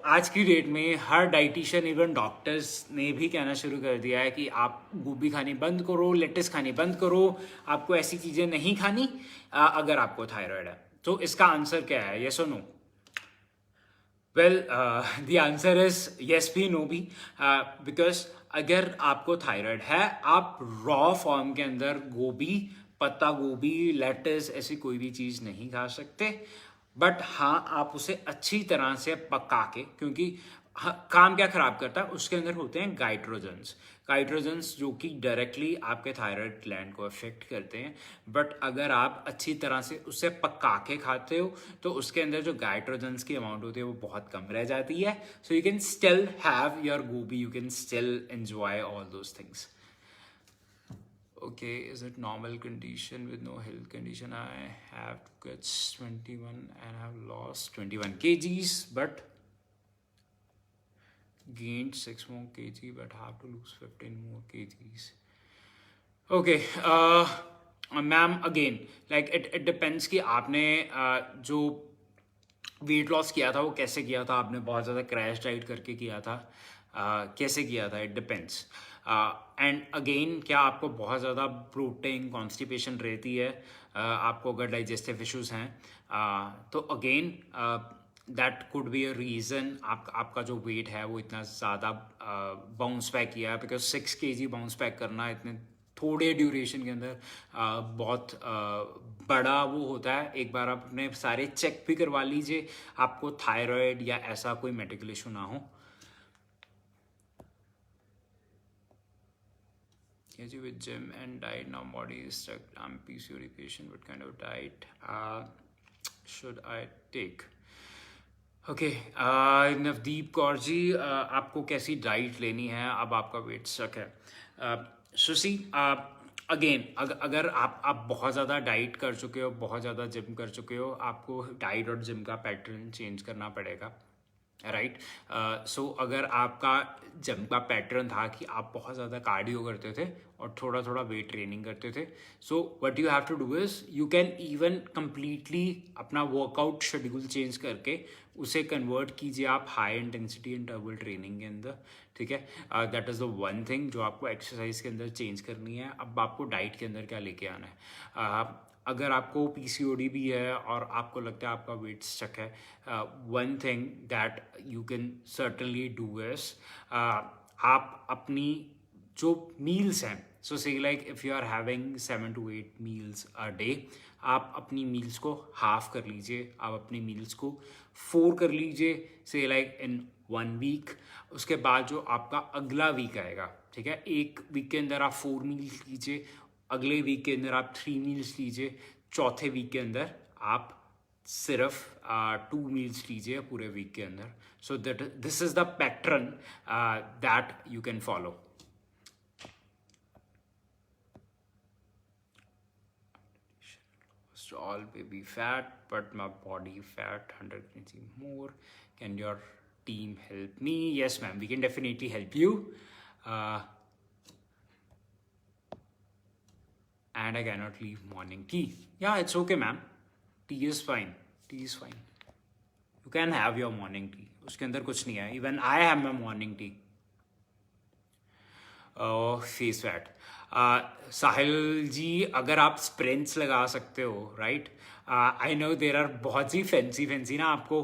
Speaker 1: आज की डेट में हर डाइटिशियन, इवन डॉक्टर्स ने भी कहना शुरू कर दिया है कि आप गोभी खानी बंद करो, लेट्स खानी बंद करो, आपको ऐसी चीज़ें नहीं खानी अगर आपको थायराइड है। तो इसका आंसर क्या है, येस और no? Well, the answer is yes भी नो भी, बिकॉज अगर आपको थायराइड है, आप रॉ फॉर्म के अंदर गोभी, पत्ता गोभी, लेट्स ऐसी कोई भी चीज़ नहीं खा सकते। बट हाँ, आप उसे अच्छी तरह से पका के, क्योंकि काम क्या खराब करता है, उसके अंदर होते हैं गाइट्रोजन्स जो कि डायरेक्टली आपके थायराइड ग्लैंड को अफेक्ट करते हैं। बट अगर आप अच्छी तरह से उसे पका के खाते हो तो उसके अंदर जो गाइट्रोजन्स की अमाउंट होती है वो बहुत कम रह जाती है। So you can still have your gobhi, you can still enjoy all those things. Okay, is it normal condition with no health condition? I have got 21 and have lost 21 kgs, but gained 6 more kg, but have to lose 15 more kgs. Okay, ma'am again like it depends कि आपने जो weight loss किया था वो कैसे किया था। आपने बहुत ज़्यादा क्रैश डाइट करके किया था, कैसे किया था, इट डिपेंड्स। एंड अगेन, क्या आपको बहुत ज़्यादा प्रोटीन कॉन्स्टिपेशन रहती है, आपको अगर डाइजेस्टिव इश्यूज हैं, तो again that could be a reason आपका जो वेट है वो इतना ज़्यादा बाउंस बैक किया है। बिकॉज 6 kg बाउंस बैक करना इतने थोड़े ड्यूरेशन के अंदर बहुत बड़ा वो होता है। एक बार आप अपने सारे चेक भी करवा लीजिए, आपको थायराइड या ऐसा कोई मेडिकल इशू ना हो। with gym and diet, now body is stuck. I'm PCOD patient. What kind of diet should I take? Okay Navdeep Kaur ji, आपको कैसी डाइट लेनी है? अब आपका वेट स्टक है। सुसी, अगेन अगर आप बहुत ज़्यादा डाइट कर चुके हो, बहुत ज़्यादा जिम कर चुके हो, आपको डाइट और जिम का पैटर्न चेंज करना पड़ेगा, राइट। सो अगर आपका जिम का पैटर्न था कि आप बहुत ज़्यादा कार्डियो करते थे और थोड़ा थोड़ा वेट ट्रेनिंग करते थे, so what you have to do is you can even completely अपना वर्कआउट शेड्यूल चेंज करके उसे कन्वर्ट कीजिए आप हाई इंटेंसिटी इंटरवल ट्रेनिंग के अंदर, ठीक है। That is the one thing जो आपको एक्सरसाइज के अंदर चेंज करनी है। अब आपको डाइट के अंदर क्या लेके आना है? अगर आपको पीसीओडी भी है और आपको लगता है आपका वेट स्टक है, one thing that you can certainly do is आप अपनी जो मील्स हैं, so say like if you are having 7 to 8 meals a day, आप अपनी मील्स को हाफ कर लीजिए, आप अपनी मील्स को 4 कर लीजिए, से लाइक इन 1 वीक। उसके बाद जो आपका अगला वीक आएगा, ठीक है, एक वीक के अंदर आप 4 मील्स लीजिए, अगले वीक के अंदर आप 3 मील्स लीजिए, चौथे वीक के अंदर आप सिर्फ 2 मील्स लीजिए पूरे वीक के अंदर। So that this is the pattern that you can follow. All baby fat, but my body fat 100 kg more. Can your team help me? Yes, ma'am. We can definitely help you. And I cannot leave morning tea. Yeah, it's okay, ma'am. Tea is fine. Tea is fine. You can have your morning tea. उसके अंदर कुछ नहीं है. Even I have my morning tea. Face fat, Sahil ji, अगर आप sprints लगा सकते हो, right. I know there are बहुत सी फैंसी ना आपको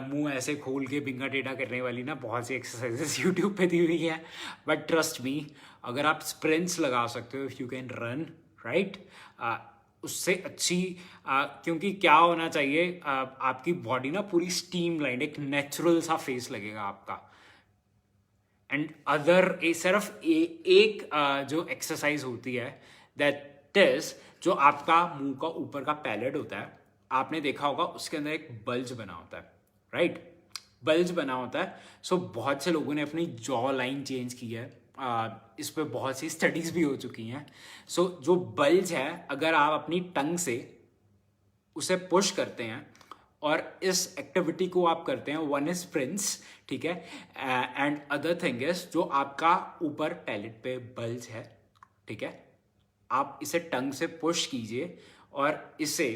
Speaker 1: मुंह ऐसे खोल के बिंगा टेढ़ा करने वाली ना बहुत सी एक्सरसाइजेस यूट्यूब पे दी हुई हैं, बट ट्रस्ट मी, अगर आप स्प्रिंट्स लगा सकते हो, if you can run, right, उससे अच्छी क्योंकि क्या होना चाहिए, आपकी बॉडी ना पूरी स्टीम लाइन, एक नेचुरल सा फेस लगेगा आपका। एंड अदर सिर्फ एक जो एक्सरसाइज होती है, दैट इज जो आपका मुंह का ऊपर का पैलेट होता है, आपने देखा होगा उसके अंदर एक बल्ज बना होता है, राइट, बल्ज बना होता है। सो बहुत से लोगों ने अपनी जॉ लाइन चेंज की है, इस पर बहुत सी स्टडीज भी हो चुकी हैं। सो जो बल्ज है, अगर आप अपनी टंग से उसे पुश करते हैं और इस एक्टिविटी को आप करते हैं, वन इज स्प्रिंट्स, ठीक है, एंड अदर थिंग इज जो आपका ऊपर पैलेट पे बल्ज है, ठीक है, आप इसे टंग से पुश कीजिए और इसे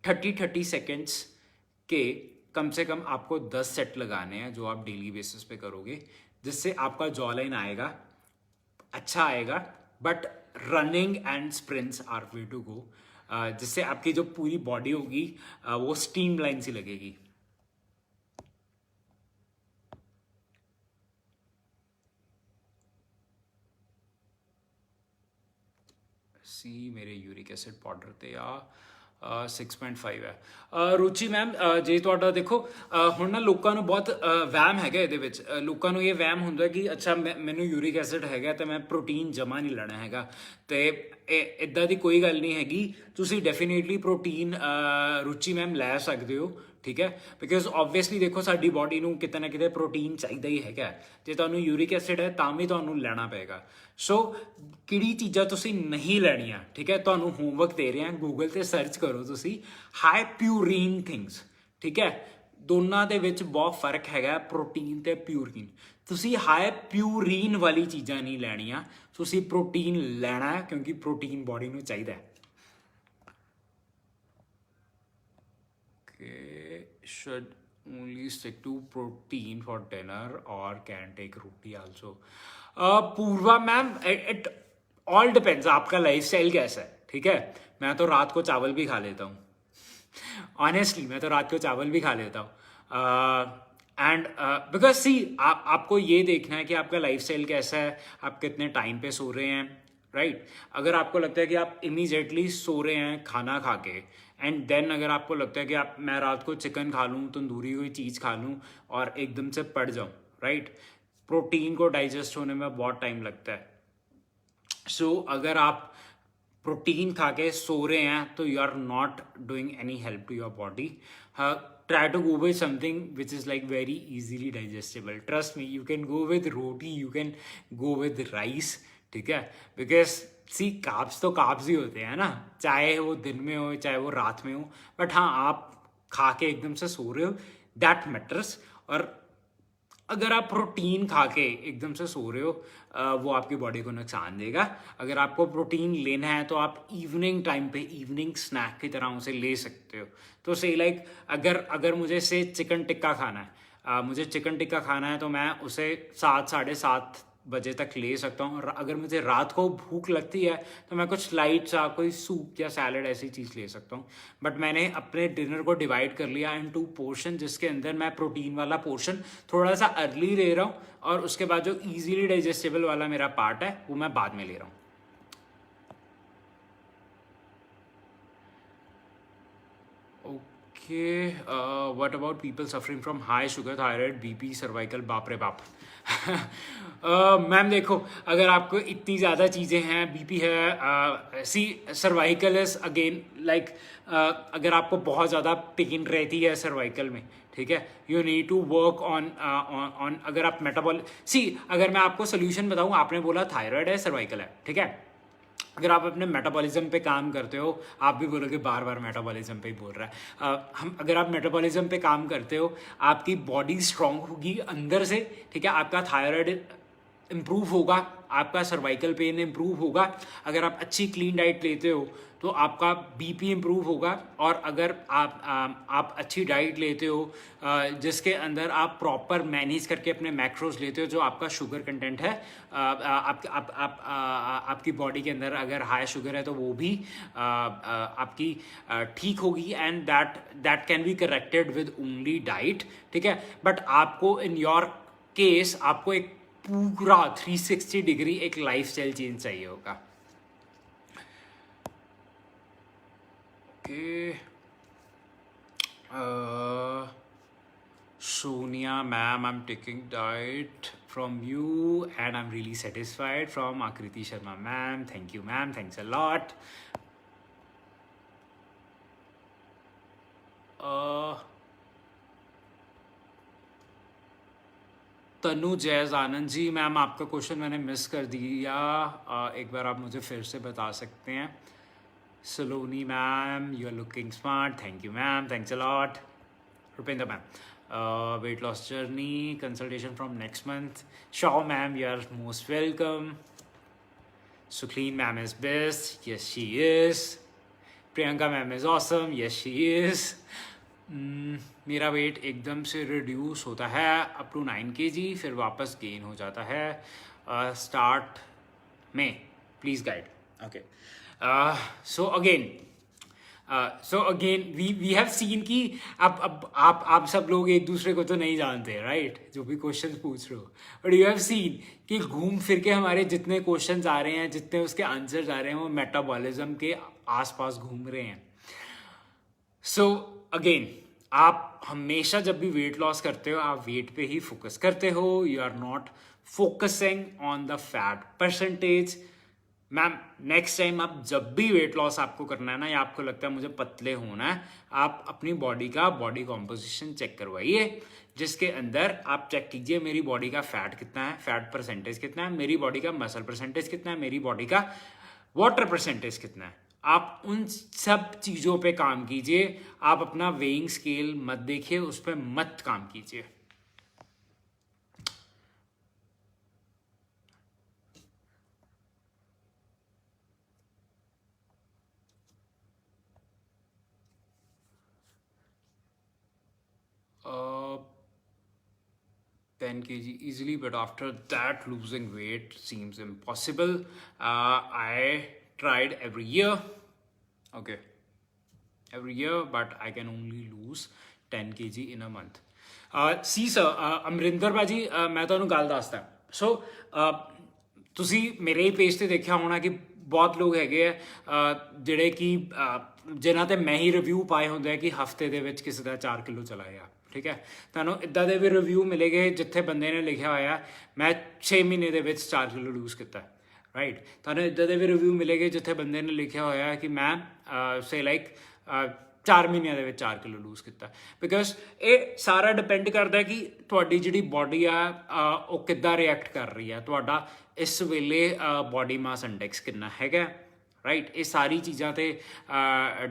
Speaker 1: 30 सेकेंड्स के कम से कम आपको 10 सेट लगाने हैं, जो आप डेली बेसिस पे करोगे, जिससे आपका जॉ लाइन आएगा, अच्छा आएगा। But running and sprints are way to go, जिससे आपकी जो पूरी बॉडी होगी वो स्टीम लाइन सी लगेगी। सी मेरे यूरिक एसिड पाउडर ते आ 6.5 है। रुचि मैम, ਜੇ ਤੁਹਾਡਾ ਦੇਖੋ ਹੁਣ ਨਾ ਲੋਕਾਂ ਨੂੰ ਬਹੁਤ ਵਹਿਮ ਹੈਗਾ ਇਹਦੇ ਵਿੱਚ, ਲੋਕਾਂ ਨੂੰ ਇਹ ਵਹਿਮ ਹੁੰਦਾ ਕਿ ਅੱਛਾ ਮੈਨੂੰ ਯੂਰਿਕ ਐਸਿਡ ਹੈਗਾ ਤੇ ਮੈਂ ਪ੍ਰੋਟੀਨ ਜਮਾ ਨਹੀਂ ਲੈਣਾ ਹੈਗਾ, ਤੇ ਇਦਾਂ ਦੀ ਕੋਈ ਗੱਲ ਨਹੀਂ ਹੈਗੀ। ਤੁਸੀਂ ਡੈਫੀਨੇਟਲੀ ਪ੍ਰੋਟੀਨ रुचि मैम ਲੈ ਸਕਦੇ ਹੋ, ਠੀਕ ਹੈ, ਬਿਕਾਜ਼ ਓਬਵੀਅਸਲੀ ਦੇਖੋ ਸਾਡੀ ਬਾਡੀ ਨੂੰ ਕਿਤੇ ਨਾ ਕਿਤੇ ਪ੍ਰੋਟੀਨ ਚਾਹੀਦਾ ਹੀ ਹੈਗਾ। ਜੇ ਤੁਹਾਨੂੰ ਯੂਰਿਕ ਐਸਿਡ ਹੈ ਤਾਂ ਵੀ ਤੁਹਾਨੂੰ ਲੈਣਾ ਪਏਗਾ। ਸੋ ਕਿਹੜੀ ਚੀਜ਼ਾਂ ਤੁਸੀਂ ਨਹੀਂ ਲੈਣੀਆਂ, ਠੀਕ ਹੈ, ਤੁਹਾਨੂੰ ਹੋਮਵਰਕ ਦੇ ਰਹੇ ਹਾਂ, ਗੂਗਲ ਤੇ ਸਰਚ ਕਰੋ ਤੁਸੀਂ ਹਾਈ ਪਿਊਰੀਨ ਥਿੰਗਸ, ਠੀਕ ਹੈ, ਦੋਨਾਂ ਦੇ ਵਿੱਚ ਬਹੁਤ ਫਰਕ ਹੈਗਾ, ਪ੍ਰੋਟੀਨ ਤੇ ਪਿਊਰੀਨ। ਤੁਸੀਂ ਹਾਈ ਪਿਊਰੀਨ ਵਾਲੀ ਚੀਜ਼ਾਂ ਨਹੀਂ ਲੈਣੀਆਂ, ਤੁਸੀਂ ਪ੍ਰੋਟੀਨ ਲੈਣਾ ਹੈ ਕਿਉਂਕਿ ਪ੍ਰੋਟੀਨ ਬਾਡੀ ਨੂੰ ਚਾਹੀਦਾ ਹੈ। Should only stick to protein for dinner or can take roti also? Purva ma'am, it all depends आपका लाइफस्टाइल कैसा है, ठीक है। मैं तो रात को चावल भी खा लेता हूँ, ऑनेस्टली मैं तो रात को चावल भी खा लेता हूँ। एंड बिकॉज सी आपको ये देखना है कि आपका लाइफस्टाइल कैसा है, आप कितने टाइम पे सो रहे हैं, राइट अगर आपको लगता है कि आप इमीजिएटली सो रहे हैं खाना खा के एंड देन अगर आपको लगता है कि आप मैं रात को चिकन खा लूँ तंदूरी कोई चीज़ खा लूँ और एकदम से पड़ जाऊँ, राइट प्रोटीन को डाइजेस्ट होने में बहुत टाइम लगता है। सो अगर आप प्रोटीन खा के सो रहे हैं तो you are not doing any help to your body. Try to go with something which is like very easily digestible. Trust me, you can go with roti, you can go with rice, ठीक है, because see carbs तो carbs ही होते हैं ना, चाहे वो दिन में हो चाहे वो रात में हो, बट हाँ आप खा के एकदम से सो रहे हो, दैट मैटर्स। और अगर आप प्रोटीन खा के एकदम से सो रहे हो वो आपकी बॉडी को नुकसान देगा। अगर आपको प्रोटीन लेना है तो आप इवनिंग टाइम पे इवनिंग स्नैक की तरह उसे ले सकते हो। तो से लाइक अगर मुझे से चिकन टिक्का खाना है, मुझे चिकन टिक्का खाना है तो मैं उसे 7 साढ़े 7 बजे तक ले सकता हूँ। और अगर मुझे रात को भूख लगती है तो मैं कुछ लाइट सा कोई सूप या सैलड ऐसी चीज़ ले सकता हूँ। बट मैंने अपने डिनर को डिवाइड कर लिया इन 2 पोर्शन, जिसके अंदर मैं प्रोटीन वाला पोर्शन थोड़ा सा अर्ली ले रहा हूँ और उसके बाद जो इजीली डाइजेस्टेबल वाला मेरा पार्ट है वो मैं बाद में ले रहा हूँ। Okay, what about people suffering from high sugar, thyroid, BP, cervical? बाप रे बाप। मैम देखो, अगर आपको इतनी ज़्यादा चीज़ें हैं, बीपी है, सी सर्वाइकल इज अगेन लाइक अगर आपको बहुत ज़्यादा पेन रहती है सर्वाइकल में, ठीक है, you need to work on अगर आप मेटाबॉल सी अगर मैं आपको सोल्यूशन बताऊँ, आपने बोला थायराइड है सर्वाइकल है, ठीक है, अगर आप अपने मेटाबॉलिज्म पे काम करते हो, आप भी बोलोगे बार बार मेटाबॉलिज्म पे ही बोल रहा है, हम अगर आप मेटाबॉलिज्म पे काम करते हो आपकी बॉडी स्ट्रांग होगी अंदर से, ठीक है, आपका थायराइड इम्प्रूव होगा, आपका सर्वाइकल पेन इम्प्रूव होगा, अगर आप अच्छी क्लीन डाइट लेते हो तो आपका बीपी इम्प्रूव होगा, और अगर आप अच्छी डाइट लेते हो जिसके अंदर आप प्रॉपर मैनेज करके अपने मैक्रोज लेते हो, जो आपका शुगर कंटेंट है आपकी बॉडी के अंदर अगर हाई शुगर है तो वो भी आपकी ठीक होगी, and that can be corrected with only diet, ठीक है। बट आपको इन योर केस आपको एक पूरा 360 डिग्री एक लाइफस्टाइल चेंज चाहिए होगा। Okay, Sonia ma'am, I'm taking diet from you and I'm really satisfied. From Akriti Sharma ma'am, thank you ma'am, thanks a lot. Tanu जैज आनंद जी, मैम आपका क्वेश्चन मैंने मिस कर दिया, एक बार आप मुझे फिर से बता सकते हैं। Saloni ma'am, you are looking smart, thank you ma'am, thanks a lot. Rupendra ma'am, weight loss journey consultation from next month. Shaw ma'am, you are most welcome. Sucleen ma'am is best, yes she is. Priyanka ma'am is awesome, yes she is. मेरा wait एकदम से reduce होता है up to 9 kg, फिर वापस gain हो जाता है स्टार्ट में, please guide. Okay, so again we have seen कि अब आप सब लोग एक दूसरे को तो नहीं जानते, राइट, जो भी क्वेश्चन पूछ रहे हो, बट यू हैव सीन कि घूम फिर के हमारे जितने क्वेश्चंस आ रहे हैं, जितने उसके आंसर्स आ रहे हैं, वो मेटाबॉलिज्म के आसपास घूम रहे हैं। सो अगेन, आप हमेशा जब भी वेट लॉस करते हो आप वेट पे ही फोकस करते हो, you are not focusing on the fat percentage. Ma'am next time आप जब भी वेट लॉस आपको करना है ना, या आपको लगता है मुझे पतले होना है, आप अपनी बॉडी का बॉडी कॉम्पोजिशन चेक करवाइए, जिसके अंदर आप चेक कीजिए मेरी बॉडी का फैट कितना है, फैट परसेंटेज कितना है, मेरी बॉडी का मसल परसेंटेज कितना है, मेरी बॉडी का वाटर परसेंटेज कितना है। आप उन सब चीज़ों पे काम कीजिए, आप अपना वेइंग स्केल मत देखिए, उस पर मत काम कीजिए। Uh, 10 kg easily, but after that losing weight seems impossible. I tried every year, okay, every year, but I can only lose 10 kg in a month. See sir, Amrinder Baji, मैं ਤੁਹਾਨੂੰ ਗੱਲ ਦੱਸਦਾ। So ਤੁਸੀਂ ਮੇਰੇ ਹੀ page ਤੇ ਦੇਖਿਆ ਹੋਣਾ ਕਿ ਬਹੁਤ ਲੋਕ ਹੈਗੇ ਆ ਜਿਹੜੇ ਕਿ ਜਿਨ੍ਹਾਂ ਤੇ ਮੈਂ ਹੀ ਰਿਵਿਊ ਪਾਏ ਹੁੰਦੇ ਆ ਕਿ ਹਫਤੇ ਦੇ ਵਿੱਚ ਕਿਸੇ ਦਾ 4 ਕਿਲੋ ਚਲਾ ਗਿਆ। ਠੀਕ ਹੈ, ਤੁਹਾਨੂੰ ਇੱਦਾਂ ਦੇ ਵੀ ਰਿਵਿਊ ਮਿਲੇਗੇ ਜਿੱਥੇ ਬੰਦੇ ਨੇ ਲਿਖਿਆ ਹੋਇਆ ਮੈਂ 6 ਮਹੀਨੇ ਦੇ ਵਿੱਚ 4 ਕਿਲੋ ਲੂਜ਼ ਕੀਤਾ। ਰਾਈਟ, ਤੁਹਾਨੂੰ ਇੱਦਾਂ ਦੇ ਵੀ ਰਿਵਿਊ ਮਿਲੇਗੇ ਜਿੱਥੇ ਬੰਦੇ ਨੇ ਲਿਖਿਆ ਹੋਇਆ ਕਿ ਮੈਂ ਸੇ ਲਾਈਕ 4 ਮਹੀਨਿਆਂ ਦੇ ਵਿੱਚ 4 ਕਿਲੋ ਲੂਜ਼ ਕੀਤਾ। ਬਿਕੋਜ਼ ਇਹ ਸਾਰਾ ਡਿਪੈਂਡ ਕਰਦਾ ਕਿ ਤੁਹਾਡੀ ਜਿਹੜੀ ਬਾਡੀ ਆ ਉਹ ਕਿੱਦਾਂ ਰਿਐਕਟ ਕਰ ਰਹੀ ਹੈ, ਤੁਹਾਡਾ ਇਸ ਵੇਲੇ ਬਾਡੀ ਮਾਸ ਇੰਡੈਕਸ ਕਿੰਨਾ ਹੈਗਾ। ਰਾਈਟ, ਇਹ ਸਾਰੀ ਚੀਜ਼ਾਂ 'ਤੇ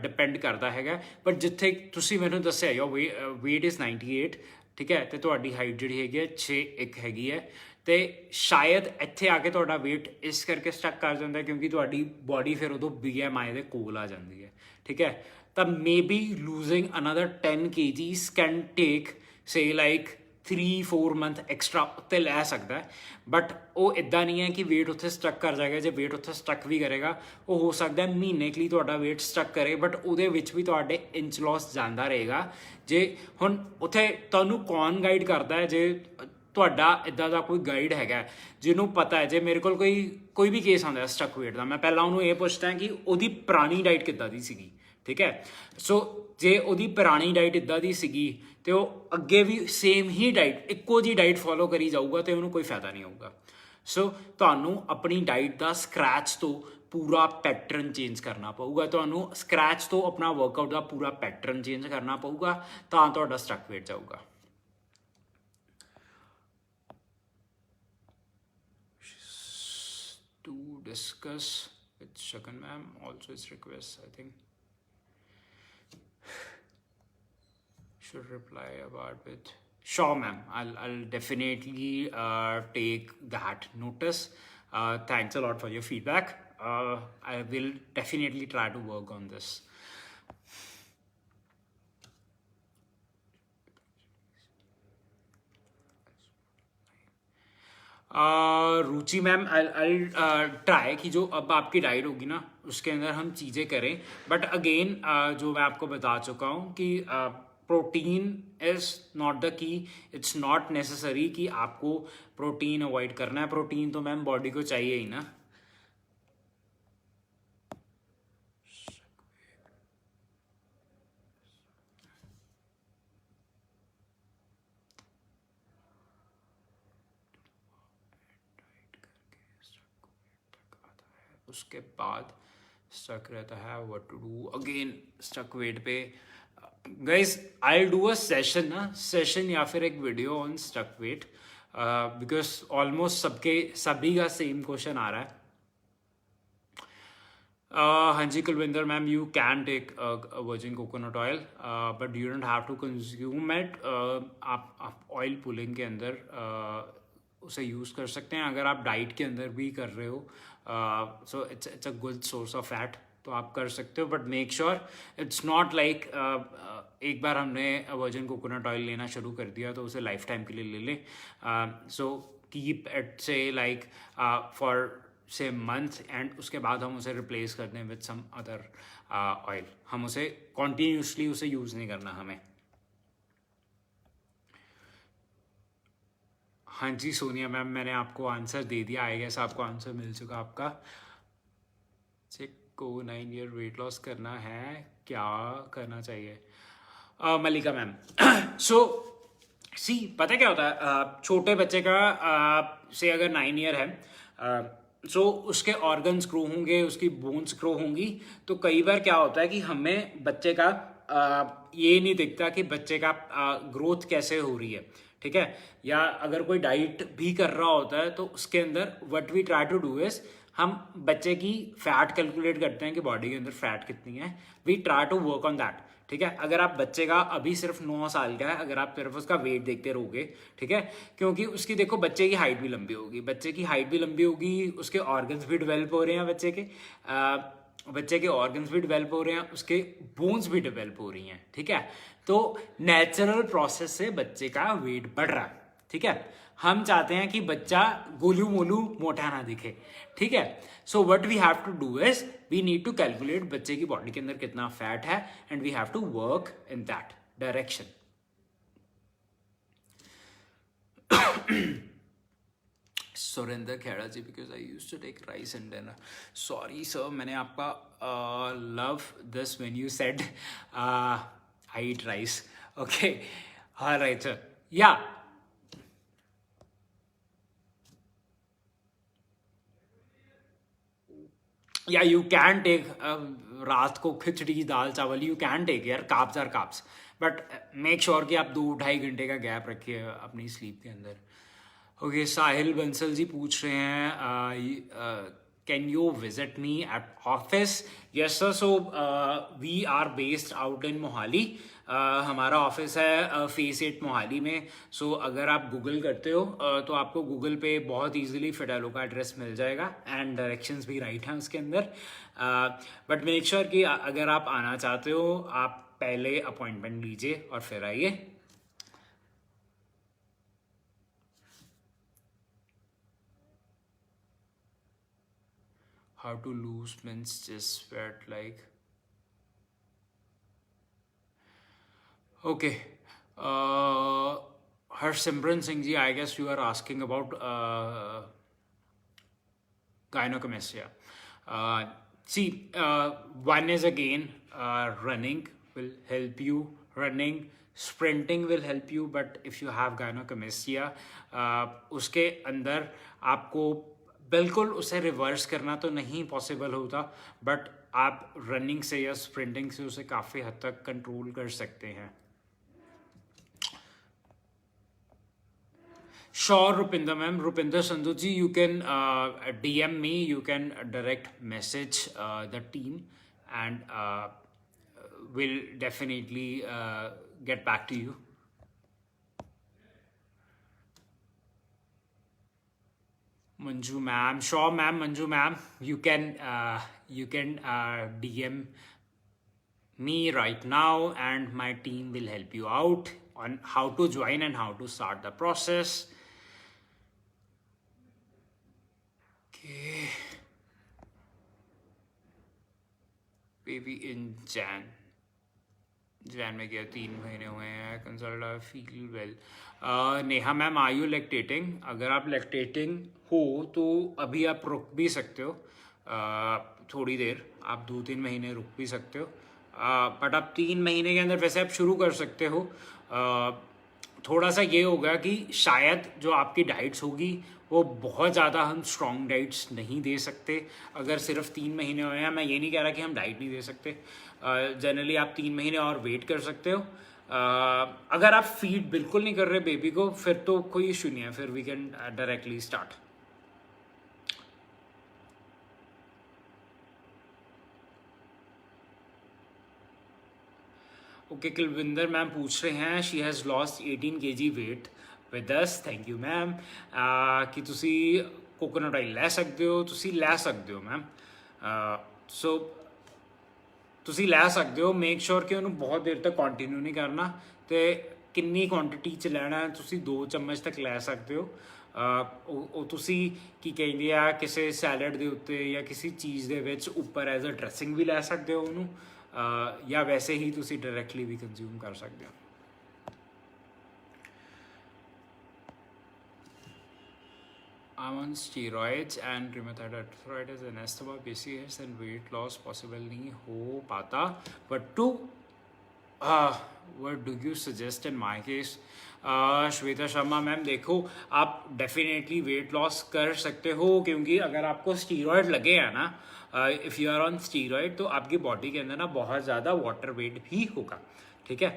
Speaker 1: ਡਿਪੈਂਡ ਕਰਦਾ ਹੈਗਾ। ਬਟ ਜਿੱਥੇ ਤੁਸੀਂ ਮੈਨੂੰ ਦੱਸਿਆ ਯੋ ਵੇਟ ਇਜ਼ 98, ਠੀਕ ਹੈ, ਅਤੇ ਤੁਹਾਡੀ ਹਾਈਟ ਜਿਹੜੀ ਹੈਗੀ ਹੈ 6'1" ਹੈਗੀ ਹੈ, ਅਤੇ ਸ਼ਾਇਦ ਇੱਥੇ ਆ ਕੇ ਤੁਹਾਡਾ ਵੇਟ ਇਸ ਕਰਕੇ ਸਟਕ ਕਰ ਜਾਂਦਾ ਕਿਉਂਕਿ ਤੁਹਾਡੀ ਬਾਡੀ ਫਿਰ ਉਦੋਂ BMI ਦੇ ਕੋਲ ਆ ਜਾਂਦੀ ਹੈ। ਠੀਕ ਹੈ, ਤਾਂ may be losing another 10 kgs can take say like 3-4 month extra ਉੱਤੇ ਲੈ ਸਕਦਾ ਹੈ। ਬਟ ਉਹ ਇੱਦਾਂ ਨਹੀਂ ਹੈ ਕਿ ਵੇਟ ਉੱਥੇ ਸਟਕ ਕਰ ਜਾਏਗਾ। ਜੇ ਵੇਟ ਉੱਥੇ ਸਟਕ ਵੀ ਕਰੇਗਾ ਉਹ ਹੋ ਸਕਦਾ ਮਹੀਨੇ ਕੁ ਲਈ ਤੁਹਾਡਾ ਵੇਟ ਸਟਕ ਕਰੇ, ਬਟ ਉਹਦੇ ਵਿੱਚ ਵੀ ਤੁਹਾਡੇ ਇੰਚ ਲੋਸ ਜਾਂਦਾ ਰਹੇਗਾ। ਜੇ ਹੁਣ ਉੱਥੇ ਤੁਹਾਨੂੰ ਕੌਣ ਗਾਈਡ ਕਰਦਾ ਹੈ? ਜੇ ਤੁਹਾਡਾ ਇੱਦਾਂ ਦਾ ਕੋਈ ਗਾਈਡ ਹੈਗਾ ਜਿਹਨੂੰ ਪਤਾ ਹੈ, ਜੇ ਮੇਰੇ ਕੋਲ ਕੋਈ ਵੀ ਕੇਸ ਆਉਂਦਾ ਸਟਕ ਵੇਟ ਦਾ, ਮੈਂ ਪਹਿਲਾਂ ਉਹਨੂੰ ਇਹ ਪੁੱਛਦਾ ਕਿ ਉਹਦੀ ਪੁਰਾਣੀ ਡਾਈਟ ਕਿੱਦਾਂ ਦੀ ਸੀਗੀ। ਠੀਕ ਹੈ, ਸੋ ਜੇ ਉਹਦੀ ਪੁਰਾਣੀ ਡਾਈਟ ਇੱਦਾਂ ਦੀ ਸੀਗੀ ਅਤੇ ਉਹ ਅੱਗੇ ਵੀ ਸੇਮ ਹੀ ਡਾਈਟ, ਇੱਕੋ ਜਿਹੀ ਡਾਈਟ ਫੋਲੋ ਕਰੀ ਜਾਊਗਾ ਅਤੇ ਉਹਨੂੰ ਕੋਈ ਫਾਇਦਾ ਨਹੀਂ ਹੋਊਗਾ। ਸੋ ਤੁਹਾਨੂੰ ਆਪਣੀ ਡਾਈਟ ਦਾ ਸਕਰੈਚ ਤੋਂ ਪੂਰਾ ਪੈਟਰਨ ਚੇਂਜ ਕਰਨਾ ਪਊਗਾ। ਤੁਹਾਨੂੰ ਸਕਰੈਚ ਤੋਂ ਆਪਣਾ ਵਰਕਆਊਟ ਦਾ ਪੂਰਾ ਪੈਟਰਨ ਚੇਂਜ ਕਰਨਾ ਪਊਗਾ, ਤਾਂ ਤੁਹਾਡਾ ਸਟਕ ਵੇਟ ਜਾਊਗਾ। To discuss with Shakan ma'am also is request, I think should reply about with sure ma'am, I'll definitely take that notice. Thanks a lot for your feedback. I will definitely try to work on this. Ruchi ma'am, I try कि जो अब आपकी diet होगी ना उसके अंदर हम चीज़ें करें। बट अगेन जो मैं आपको बता चुका हूँ कि protein is not the key. It's not necessary कि आपको प्रोटीन अवॉइड करना है। प्रोटीन तो मैम बॉडी को चाहिए ही ना। उसके बाद स्टक रहता है what to do again stuck weight पे। Guys I do a session ना, सेशन या फिर एक video on stuck weight, because almost सभी का सेम क्वेश्चन आ रहा है। हाँ जी Kulwinder ma'am, you can take virgin coconut oil but you don't have to consume it. आप ऑयल पुलिंग के अंदर उसे यूज़ कर सकते हैं। अगर आप डाइट के अंदर भी कर रहे हो so it's a good source of fat, तो आप कर सकते हो। But make sure it's not like एक बार हमने वर्जिन कोकोनट ऑयल लेना शुरू कर दिया तो उसे लाइफ टाइम के लिए ले लें। सो कीप इट से लाइक फॉर से मंथ एंड उसके बाद हम उसे रिप्लेस कर दें विद सम अदर ऑयल। हम उसे कॉन्टीन्यूसली उसे यूज़ नहीं करना हमें। हाँ जी सोनिया मैम, मैंने आपको आंसर दे दिया। आई गेस आपको आंसर मिल चुका आपका। चेक को 9 ईयर वेट लॉस करना है, क्या करना चाहिए? मल्लिका मैम, सो सी पता क्या होता है, छोटे बच्चे का से अगर 9 ईयर है सो उसके ऑर्गन्स ग्रो होंगे, उसकी बोन्स ग्रो होंगी। तो कई बार क्या होता है कि हमें बच्चे का ये नहीं दिखता कि बच्चे का ग्रोथ कैसे हो रही है। ठीक है, या अगर कोई डाइट भी कर रहा होता है तो उसके अंदर what we try to do is हम बच्चे की फैट कैलकुलेट करते हैं कि बॉडी के अंदर फैट कितनी है। We try to work on that. ठीक है, अगर आप बच्चे का अभी सिर्फ 9 साल का है, अगर आप सिर्फ उसका वेट देखते रहोगे, ठीक है, क्योंकि उसकी देखो बच्चे की हाइट भी लंबी होगी, बच्चे की हाइट भी लंबी होगी, उसके ऑर्गन्स भी डेवलप हो रहे हैं, बच्चे के ऑर्गन्स भी डेवलप हो रहे हैं, उसके बोन्स भी डेवलप हो रही हैं। ठीक है, तो नेचुरल प्रोसेस से बच्चे का वेट बढ़ रहा है। ठीक है, हम चाहते हैं कि बच्चा गोलू मोलू मोटा ना दिखे। ठीक है, so what we have to do is we need to calculate बच्चे की बॉडी के अंदर कितना फैट है and we have to work in that direction. Surender Khera ji, because I use to take rice in dinner. Sorry sir, मैंने आपका love this when you said I eat rice. Okay, alright sir. या you can take रात को खिचड़ी दाल चावल, you can take यार, carbs are carbs, but make sure कि आप 2-2.5 घंटे का गैप रखिए अपनी स्लीप के अंदर. ओके, साहिल बंसल जी पूछ रहे हैं can you visit me at office. Yes sir, so we are based out in Mohali. हमारा ऑफिस है फेस 8 मोहाली में. सो अगर आप गूगल करते हो तो आपको गूगल पे बहुत इजीली फिडेलो का एड्रेस मिल जाएगा एंड डायरेक्शंस भी राइट हैं उसके अंदर. बट मेक श्योर कि अगर आप आना चाहते हो आप पहले अपॉइंटमेंट लीजिए और फिर आइए. How to lose means just sweat like. Okay. Harsimran Singh ji, I guess you are asking about gynecomastia. See, one is again running will help you. Running, sprinting will help you, but if you have gynecomastia, उसके अंदर आपको बिल्कुल उसे reverse करना तो नहीं possible होता, but आप रनिंग से या स्प्रिंटिंग से उसे काफ़ी हद तक कंट्रोल कर सकते हैं. Sure, Rupinder ma'am. Rupinder Sandhu ji, you can DM me, you can direct message the team, and we'll definitely get back to you. Manju ma'am, sure ma'am, Manju ma'am, you can DM me right now, and my team will help you out on how to join and how to start the process. Okay. Baby in Jan में गया, 3 महीने हुए हैं. Consult I feel well. Neha ma'am, are you lactating? अगर आप lactating हो तो अभी आप रुक भी सकते हो थोड़ी देर, आप 2-3 महीने रुक भी सकते हो. बट आप 3 महीने के अंदर वैसे आप शुरू कर सकते हो. थोड़ा सा ये होगा कि शायद जो आपकी डाइट्स होगी वो बहुत ज़्यादा हम स्ट्रॉन्ग डाइट्स नहीं दे सकते. अगर सिर्फ 3 महीने हुए हैं, मैं ये नहीं कह रहा कि हम डाइट नहीं दे सकते. जनरली आप 3 महीने और वेट कर सकते हो. अगर आप फीड बिल्कुल नहीं कर रहे बेबी को, फिर तो कोई इशू नहीं है, फिर we can directly start. Okay, Kulwinder ma'am पूछ रहे हैं she has lost 18 kg weight with us. Thank you ma'am. कि तुसी कोकोनट ऑयल ਲੈ ਸਕਦੇ ਹੋ, ਤੁਸੀਂ ਲੈ ਸਕਦੇ ਹੋ ਮੈਮ. ਸੋ ਤੁਸੀਂ ਲੈ ਸਕਦੇ ਹੋ. ਮੇਕ ਸ਼ੋਰ ਕਿ ਉਹਨੂੰ ਬਹੁਤ ਦੇਰ ਤੱਕ ਕੰਟੀਨਿਊ ਨਹੀਂ ਕਰਨਾ, ਤੇ ਕਿੰਨੀ ਕੁਆਂਟੀਟੀ 'ਚ ਲੈਣਾ ਤੁਸੀਂ 2 ਚਮਚ ਤੱਕ ਲੈ ਸਕਦੇ ਹੋ. ਉਹ ਤੁਸੀਂ ਕੀ ਕਹਿੰਦੇ ਆ ਕਿਸੇ ਸੈਲਡ ਦੇ ਉੱਤੇ ਜਾਂ ਕਿਸੇ ਚੀਜ਼ ਦੇ ਵਿੱਚ ਉੱਪਰ ਐਜ਼ ਅ ਡਰੈਸਿੰਗ ਵੀ ਲੈ ਸਕਦੇ ਹੋ ਉਹਨੂੰ, ਜਾਂ ਵੈਸੇ ਹੀ ਤੁਸੀਂ ਡਾਇਰੈਕਟਲੀ ਵੀ ਕੰਜ਼ਿਊਮ ਕਰ ਸਕਦੇ ਹੋ. I'm on steroids and rheumatoid arthritis and asthma, PCOS and weight loss possible नहीं हो पाता. But what do you suggest in my case? Shweta Sharma ma'am, देखो आप डेफिनेटली वेट लॉस कर सकते हो, क्योंकि अगर आपको स्टीरॉयड लगे हैं ना, if you are on steroid, तो आपकी बॉडी के अंदर ना बहुत ज़्यादा वाटर वेट भी होगा. ठीक है.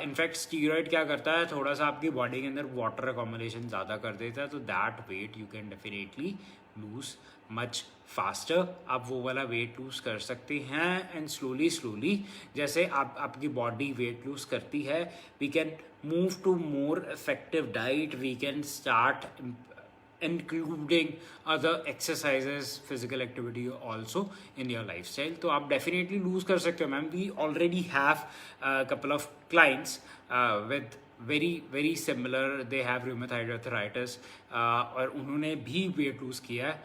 Speaker 1: इनफैक्ट स्टीरॉयड क्या करता है, थोड़ा सा आपकी बॉडी के अंदर वाटर अकोमोडेशन ज़्यादा कर देता है, तो that weight you can definitely lose much faster. आप वो वाला वेट लूज़ कर सकते हैं. एंड स्लोली जैसे आपकी बॉडी वेट लूज़ करती है, we can move to more effective diet. We can start including other exercises, physical activity also in your lifestyle. तो आप definitely lose कर सकते हो ma'am. We already have a couple of clients with very similar, they have rheumatoid arthritis, और उन्होंने भी weight lose किया है.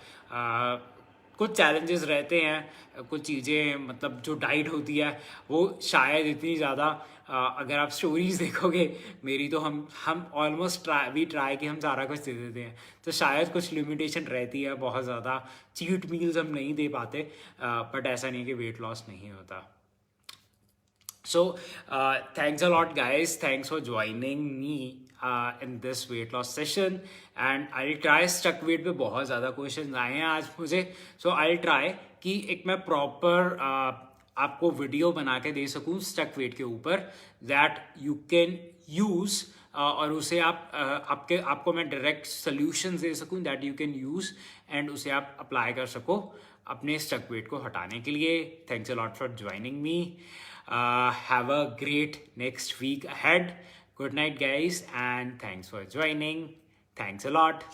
Speaker 1: कुछ चैलेंजेस रहते हैं, कुछ चीज़ें मतलब जो डाइट होती है वो शायद इतनी ज़्यादा अगर आप स्टोरीज देखोगे मेरी तो हम ऑलमोस्ट ट्राई कि हम सारा कुछ दे देते हैं, तो शायद कुछ लिमिटेशन रहती है, बहुत ज़्यादा चीट मील्स हम नहीं दे पाते, बट ऐसा नहीं कि वेट लॉस नहीं होता. So, thanks a lot, guys. Thanks for joining me in this weight loss session. And I'll try stuck weight पे बहुत ज़्यादा questions आए हैं आज मुझे. So, I'll try कि एक मैं proper आपको वीडियो बना के दे सकूँ stuck weight के ऊपर that you can use और उसे आपको मैं डायरेक्ट solutions दे सकूँ that you can use and उसे आप अप्लाई कर सको अपने stuck weight को हटाने के लिए. Thanks a lot for joining me. Have a great next week ahead. Good night, guys, and thanks for joining. Thanks a lot.